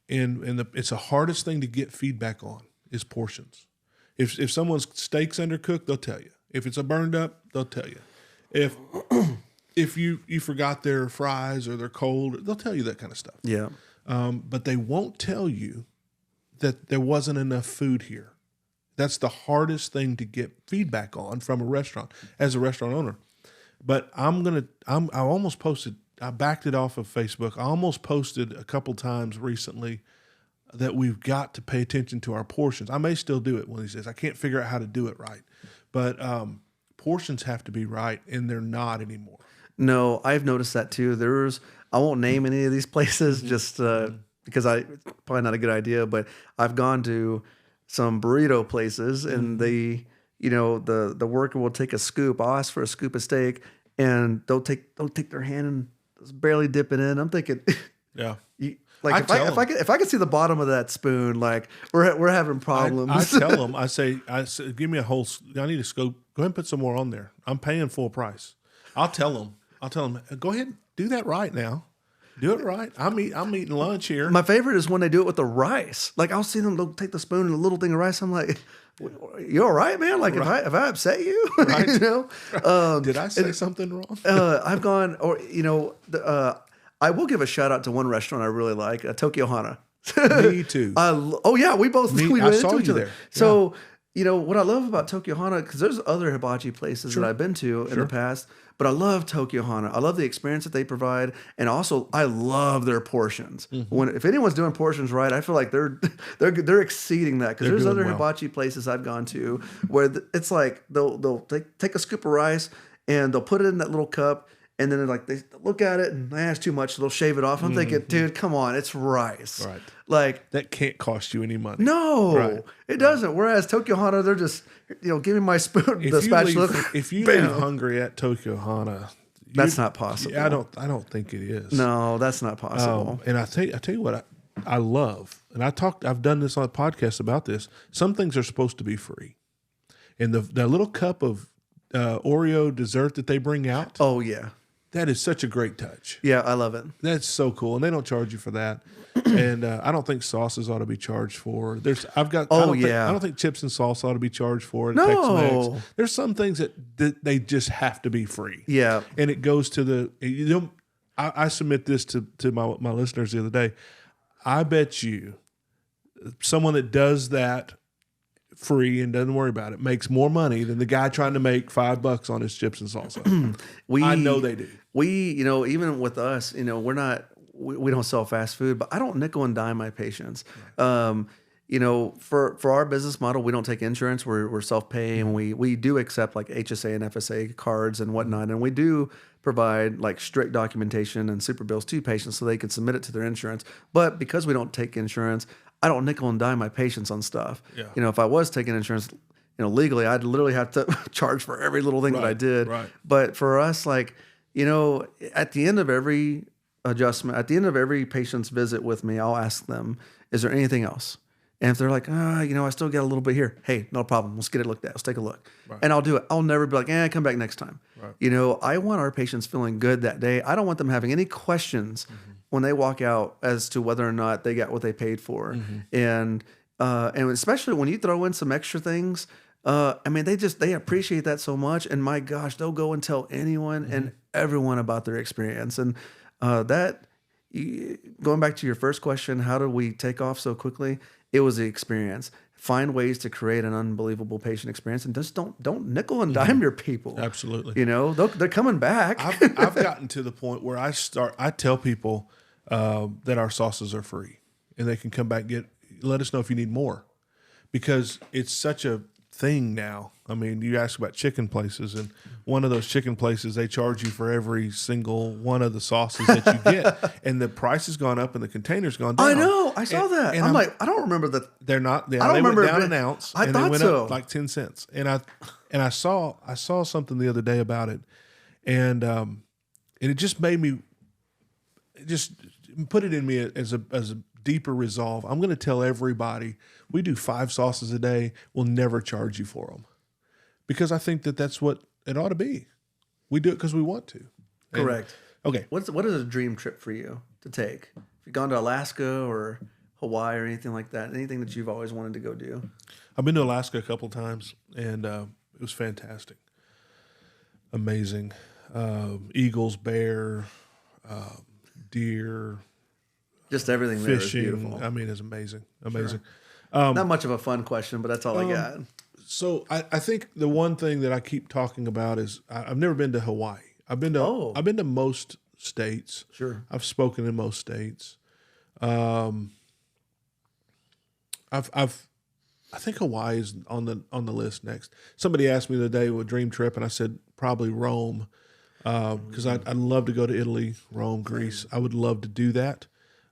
It's the hardest thing to get feedback on is portions. If someone's steak's undercooked, they'll tell you. If it's a burned up, they'll tell you. If you forgot their fries or they're cold, they'll tell you that kind of stuff. Yeah. But they won't tell you that there wasn't enough food here. That's the hardest thing to get feedback on from a restaurant as a restaurant owner. But I almost posted, I backed it off of Facebook. I almost posted a couple times recently that we've got to pay attention to our portions. I may still do it one of these days. I can't figure out how to do it right. But portions have to be right, and they're not anymore. No, I've noticed that too. I won't name any of these places just because probably not a good idea, but I've gone to some burrito places and the worker will take a scoop. I'll ask for a scoop of steak and they'll take their hand and just barely dip it in. I'm thinking, yeah. If I could see the bottom of that spoon, like we're having problems. I tell them, I say, give me I need a scoop. Go ahead and put some more on there. I'm paying full price. I'll tell them, go ahead and do that right now. Do it right. I'm eating lunch here. My favorite is when they do it with the rice. Like I'll see them take the spoon and a little thing of rice. I'm like, you all right, man? Like right. if I upset you, right. Did I say something wrong? I've gone, I will give a shout out to one restaurant I really like, Tokyo Hana. Me too. We both we I ran saw into each you other. there. So what I love about Tokyo Hana, because there's other hibachi places that I've been to in the past, but I love Tokyo Hana. I love the experience that they provide, and also I love their portions. Mm-hmm. If anyone's doing portions right, I feel like they're exceeding that, because there's other hibachi places I've gone to where it's like they'll take a scoop of rice and they'll put it in that little cup. And then they look at it and it's too much, so they'll shave it off. I'm thinking, dude, come on, it's rice. Right. Like that can't cost you any money. No, it doesn't. Whereas Tokyo Hana, they're just, give me my spoon, the spatula. If you leave hungry at Tokyo Hana, that's not possible. I don't think it is. No, that's not possible. And I tell you what I love, and I've done this on a podcast about this. Some things are supposed to be free, and the little cup of Oreo dessert that they bring out. Oh yeah. That is such a great touch. Yeah, I love it. That's so cool, and they don't charge you for that. And I don't think sauces ought to be charged for. I don't think chips and sauce ought to be charged for. No. Tex-Mex. There's some things that they just have to be free. Yeah. And it goes to I submit this to my listeners the other day. I bet you someone that does that free and doesn't worry about it makes more money than the guy trying to make $5 on his chips and salsa. I know they do. Even with us, we don't sell fast food, but I don't nickel and dime my patients. For our business model, we don't take insurance. We're self-pay, and we do accept like HSA and FSA cards and whatnot. And we do provide like strict documentation and super bills to patients so they can submit it to their insurance. But because we don't take insurance, I don't nickel and dime my patients on stuff. Yeah. If I was taking insurance, legally, I'd literally have to charge for every little thing that I did. Right. But for us, at the end of every adjustment, at the end of every patient's visit with me, I'll ask them, is there anything else? And if they're like, I still get a little bit here. Hey, no problem. Let's get it looked at. Let's take a look. Right. And I'll do it. I'll never be like, come back next time. Right. I want our patients feeling good that day. I don't want them having any questions when they walk out as to whether or not they got what they paid for. And especially when you throw in some extra things, they appreciate that so much. And my gosh, they'll go and tell anyone and everyone about their experience. And going back to your first question, how do we take off so quickly? It was the experience. Find ways to create an unbelievable patient experience, and just don't nickel and dime your people. Absolutely. They're coming back. I've gotten to the point where I tell people that our sauces are free, and they can come back let us know if you need more, because it's such a thing now. I mean, you ask about chicken places, and one of those chicken places, they charge you for every single one of the sauces that you get, and the price has gone up and the container's gone down. I know. I saw that. And I'm like, I don't remember that. They're not. They remember went down an ounce. I and thought they went so. up like 10 cents. And I saw something the other day about it, and it just made me put it in me as a deeper resolve. I'm going to tell everybody we do 5 sauces a day. We'll never charge you for them, because I think that's what it ought to be. We do it because we want to. Correct. Okay. What is a dream trip for you to take? If you've gone to Alaska or Hawaii or anything like that, anything that you've always wanted to go do? I've been to Alaska a couple of times, and it was fantastic. Amazing. Eagles, bear, deer, just everything there is fishing. beautiful. I mean, it's amazing. Amazing. Sure. Not much of a fun question, but that's all I got. So I think the one thing that I keep talking about is I've never been to Hawaii. I've been to most states. Sure. I've spoken in most states. I think Hawaii is on the list next. Somebody asked me the other day what dream trip, and I said probably Rome, because I'd love to go to Italy, Rome, Greece. I would love to do that.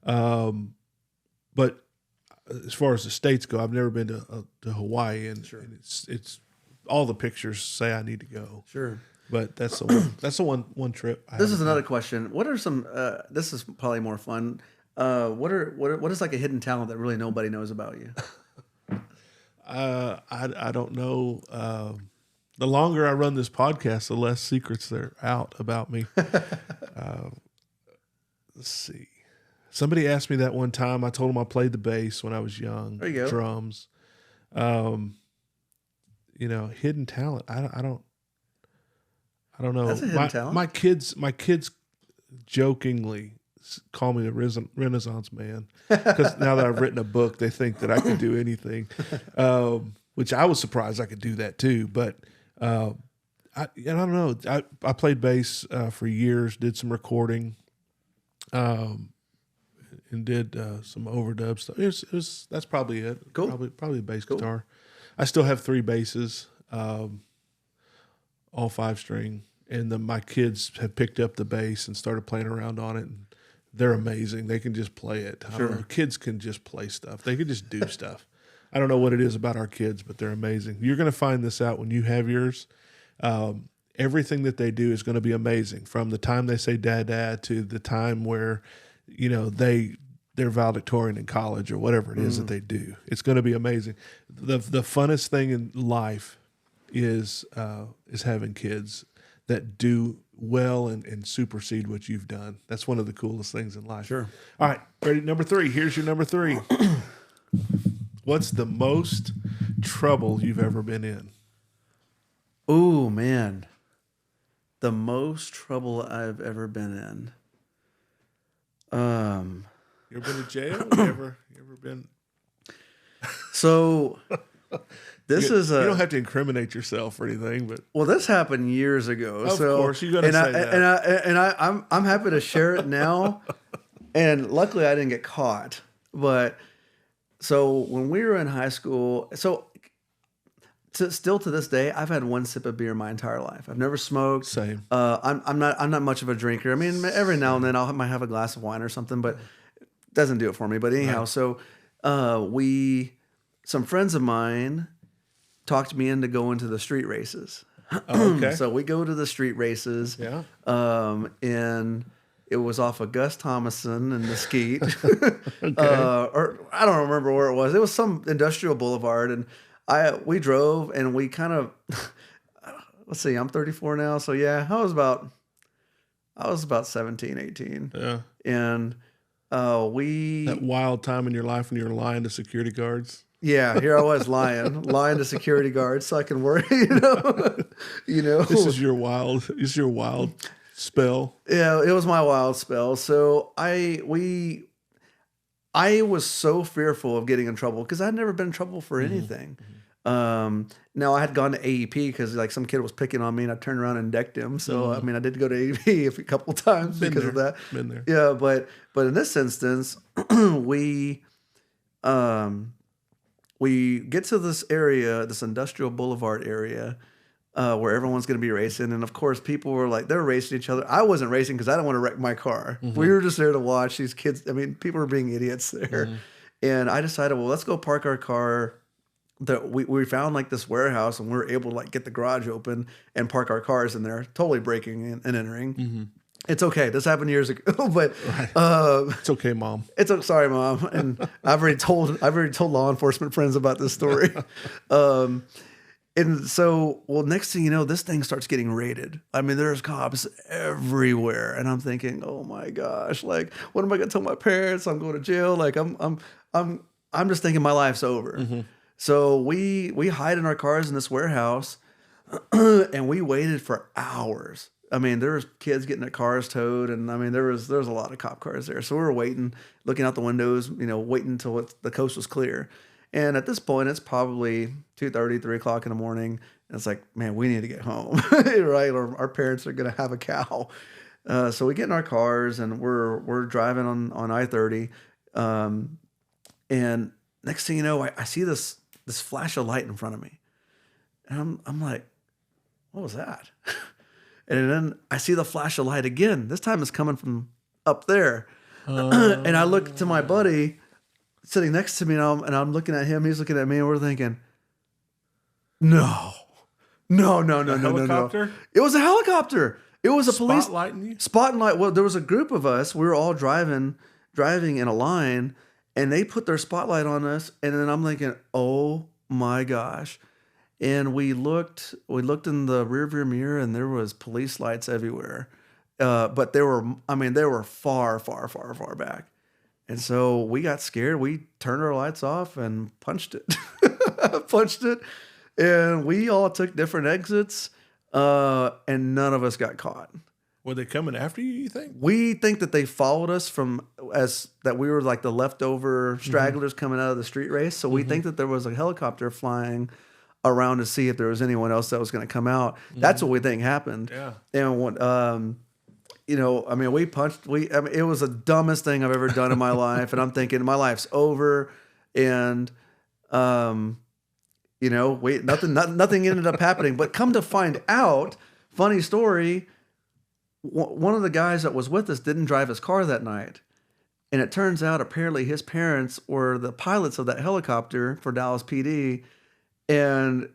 But as far as the states go, I've never been to Hawaii, and, sure. and it's all the pictures say I need to go. Sure. But that's the one trip. This is another question. What are some? This is probably more fun. What is like a hidden talent that really nobody knows about you? I don't know. The longer I run this podcast, the less secrets there are out about me. Let's see. Somebody asked me that one time. I told them I played the bass when I was young. There you go. Drums. Hidden talent. I don't know. That's a hidden talent. My kids jokingly call me a Renaissance man, because now that I've written a book, they think that I can do anything, which I was surprised I could do that too. But I don't know. I played bass for years, did some recording, and did some overdub stuff. That's probably it. Cool. Probably a bass guitar. I still have 3 basses, all 5-string, and my kids have picked up the bass and started playing around on it. And they're amazing. They can just play it. I don't know. Kids can just play stuff. They can just do stuff. I don't know what it is about our kids, but they're amazing. You're going to find this out when you have yours. Everything that they do is going to be amazing, from the time they say dad, dad, to the time where, they're valedictorian in college or whatever it is that they do. It's going to be amazing. The funnest thing in life is having kids that do well and supersede what you've done. That's one of the coolest things in life. Sure. All right, ready? Number 3. Here's your number 3. What's the most trouble you've ever been in? Oh, man. The most trouble I've ever been in. You ever been to jail? You ever been? So this You is a. you don't have to incriminate yourself or anything, but Well, this happened years ago. Of so, course, you gotta and say that. I'm happy to share it now. And luckily, I didn't get caught. But so when we were in high school, still to this day, I've had one sip of beer my entire life. I've never smoked. Same. I'm not much of a drinker. I mean, every now and then might have a glass of wine or something, but it doesn't do it for me. But anyhow, Right. so some friends of mine talked me into going to the street races. Oh, okay. So we go to the street races. Yeah. And it was off of Gus Thomason and Mesquite. Okay. Or I don't remember where it was. It was some industrial boulevard, and we drove and we kind of let's see, I'm 34 now, so yeah, I was about 17, 18. Yeah. And That wild time in your life when you were lying to security guards. yeah, here I was lying to security guards so I can work, you know. This is your wild spell. Yeah, it was my wild spell. So I was so fearful of getting in trouble because I'd never been in trouble for anything. Now I had gone to AEP because like some kid was picking on me and I turned around and decked him. So I mean I did go to AEP a couple times because of that. Been there. Yeah, but in this instance, we get to this area, this industrial boulevard area, where everyone's going to be racing. And of course, people were like, they're racing each other. I wasn't racing because I didn't want to wreck my car. We were just there to watch these kids. I mean, people were being idiots there. And I decided, well, let's go park our car. We found like this warehouse and we were able to like get the garage open and park our cars in there, totally breaking and entering. It's okay. This happened years ago, but It's okay, Mom. sorry, Mom. And I've already told law enforcement friends about this story. And so, well, next thing you know, this thing starts getting raided. I mean, there's cops everywhere, and I'm thinking, oh my gosh, like, what am I gonna tell my parents? I'm going to jail. Like, I'm just thinking my life's over. So we hide in our cars in this warehouse, and we waited for hours. I mean, there was kids getting their cars towed, and I mean, there was a lot of cop cars there. So we were waiting, looking out the windows, waiting until the coast was clear. And at this point, it's probably 2:30, 3 o'clock in the morning. And it's like, man, we need to get home, right? Or our parents are going to have a cow. So we get in our cars and we're driving on I-30. And next thing you know, I see this flash of light in front of me. And I'm like, what was that? And then I see the flash of light again. This time it's coming from up there. And I look to my buddy sitting next to me, and I'm looking at him. He's looking at me, and we're thinking, no. Helicopter? It was a helicopter. It was a police Spotlighting you? spotlight. Well, there was a group of us. We were all driving in a line, and they put their spotlight on us. And then I'm thinking, oh my gosh. And we looked in the rearview mirror, and there was police lights everywhere. But they were far, far, far, far back. And so we got scared. We turned our lights off and punched it. And we all took different exits, and none of us got caught. Were they coming after you think? We think that they followed us that we were like the leftover stragglers coming out of the street race. So we think that there was a helicopter flying around to see if there was anyone else that was going to come out. That's what we think happened. Yeah. And when, it was the dumbest thing I've ever done in my life. And I'm thinking my life's over. And, nothing ended up happening. But come to find out, funny story, one of the guys that was with us didn't drive his car that night. And it turns out apparently his parents were the pilots of that helicopter for Dallas PD. And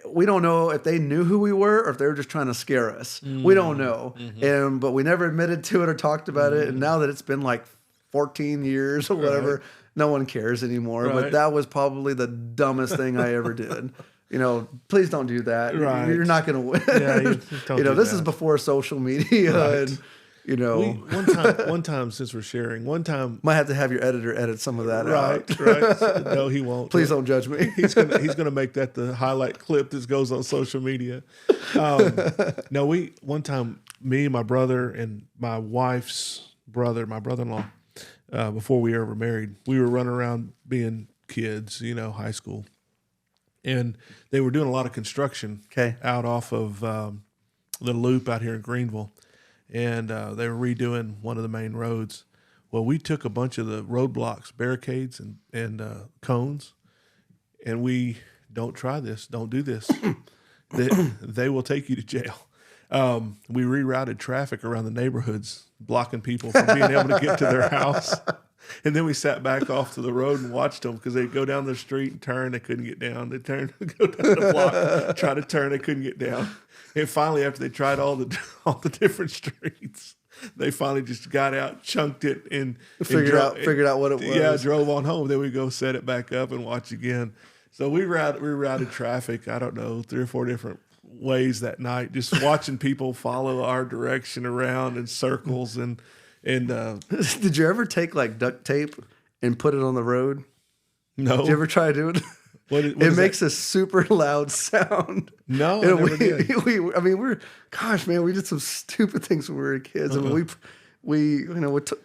we don't know if they knew who we were or if they were just trying to scare us. We don't know. But we never admitted to it or talked about it. And now that it's been like 14 years or whatever, no one cares anymore. Right. But that was probably the dumbest thing I ever did. please don't do that. Right. You're not going to win. Yeah, you don't do this that. is before social media. Right. And, one time, since we're sharing, one time. Might have to have your editor edit some of that out. Right. No, he won't. Please don't judge me. He's gonna make that the highlight clip that goes on social media. No, one time, me, my brother, and my wife's brother, my brother-in-law, before we were ever married, we were running around being kids, high school, and they were doing a lot of construction out off of the loop out here in Greenville, and they were redoing one of the main roads. Well, we took a bunch of the roadblocks, barricades, and cones, and we don't try this, don't do this. They will take you to jail. We rerouted traffic around the neighborhoods, blocking people from being able to get to their house. And then we sat back off to the road and watched them because they'd go down the street and turn. They couldn't get down. They turned, go down the block, try to turn. They couldn't get down. And finally, after they tried all the different streets, they finally just got out, chunked it, and figured out what it was. Yeah, drove on home. Then we go set it back up and watch again. So we routed traffic, I don't know, 3 or 4 different ways that night, just watching people follow our direction around in circles. And Did you ever take like duct tape and put it on the road? No. Did you ever try to do it? It makes a super loud sound. No, I never did. We did some stupid things when we were kids. I mean, we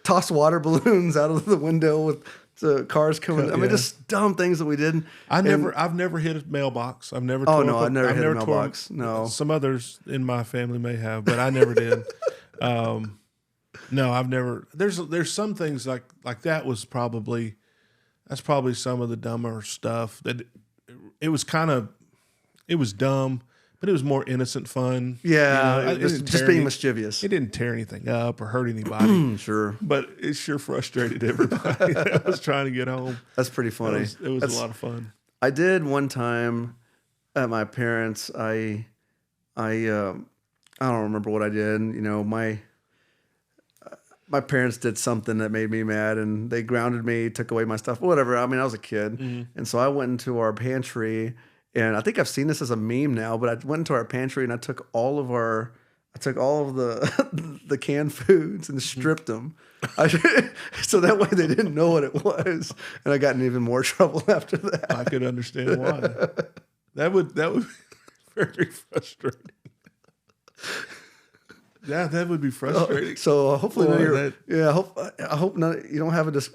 toss water balloons out of the window with the cars coming. I mean, just dumb things that we did. I've never hit a mailbox. I've never. I've never hit a mailbox. No, some others in my family may have, but I never did. No, I've never. There's some things like that was probably. That's probably some of the dumber stuff. That it was dumb, but it was more innocent fun. Yeah, it was just being mischievous. It didn't tear anything up or hurt anybody. Sure, but it sure frustrated everybody that was trying to get home. That's pretty funny. It was a lot of fun. I did one time at my parents'. I don't remember what I did. My parents did something that made me mad, and they grounded me, took away my stuff, whatever. I mean, I was a kid. Mm-hmm. And so I went into our pantry, and I think I've seen this as a meme now, but I went into our pantry and I took all of the canned foods and stripped them. So that way they didn't know what it was. And I got in even more trouble after that. I could understand why. That would be very frustrating. Yeah, that would be frustrating. So hopefully, I hope not. You don't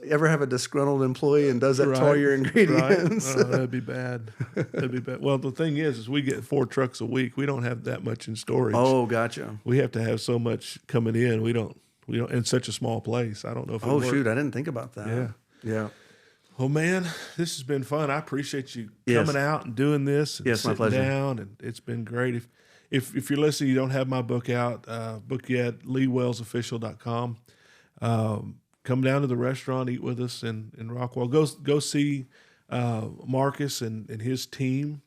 ever have a disgruntled employee and does that to all your ingredients. Right. That'd be bad. That'd be bad. Well, the thing is we get 4 trucks a week. We don't have that much in storage. Oh, gotcha. We have to have so much coming in. We don't in such a small place. I don't know if. Oh shoot, I didn't think about that. Yeah. Oh man, this has been fun. I appreciate you coming out and doing this. And my pleasure. Down, and it's been great. If you're listening, you don't have my book out, book yet, LeeWellsOfficial.com. Come down to the restaurant, eat with us in Rockwall. Go see Marcus and his team.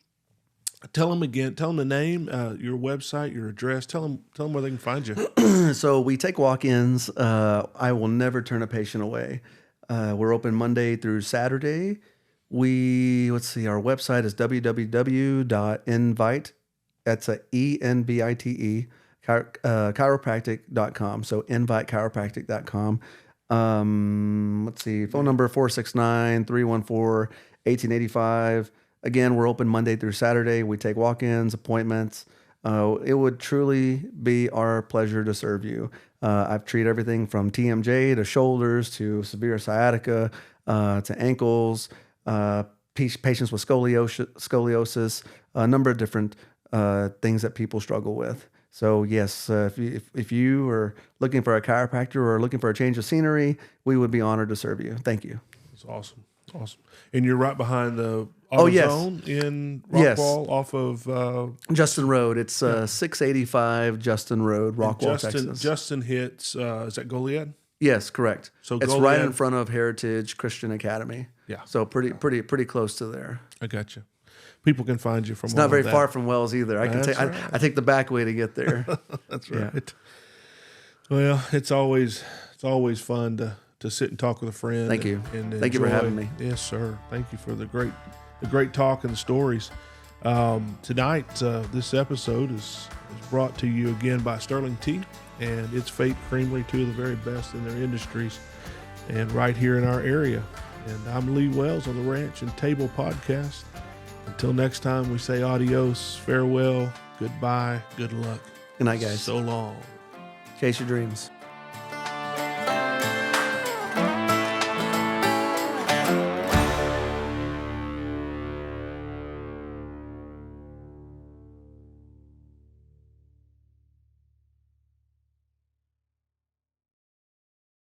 Tell them the name, your website, your address. Tell them where they can find you. So we take walk-ins. I will never turn a patient away. We're open Monday through Saturday. Our website is www.invite. That's ENVITE, chiropractic.com. So invitechiropractic.com. Phone number 469-314-1885. Again, we're open Monday through Saturday. We take walk-ins, appointments. It would truly be our pleasure to serve you. I've treated everything from TMJ to shoulders to severe sciatica to ankles, patients with scoliosis, a number of different things that people struggle with. So yes, if you are looking for a chiropractor or looking for a change of scenery, we would be honored to serve you. Thank you. That's awesome. And you're right behind the AutoZone in Rockwall off of Justin Road. It's 685 Justin Road, Rockwall, Texas. Justin hits, is that Goliad? Yes, correct. So it's Goliad, right in front of Heritage Christian Academy. Yeah. So pretty close to there. I got you. People can find you from. It's not very far from Wells either. I take the back way to get there. That's right. Yeah. Well, it's always fun to sit and talk with a friend. Thank you. And thank you for having me. Yes, sir. Thank you for the great talk and the stories. Tonight, this episode is brought to you again by Sterling Tea and its Fate Creamery, two of the very best in their industries, and right here in our area. And I'm Lee Wells on the Ranch and Table Podcast. Until next time, we say adios, farewell, goodbye, good luck. Good night, guys. So long. Chase your dreams.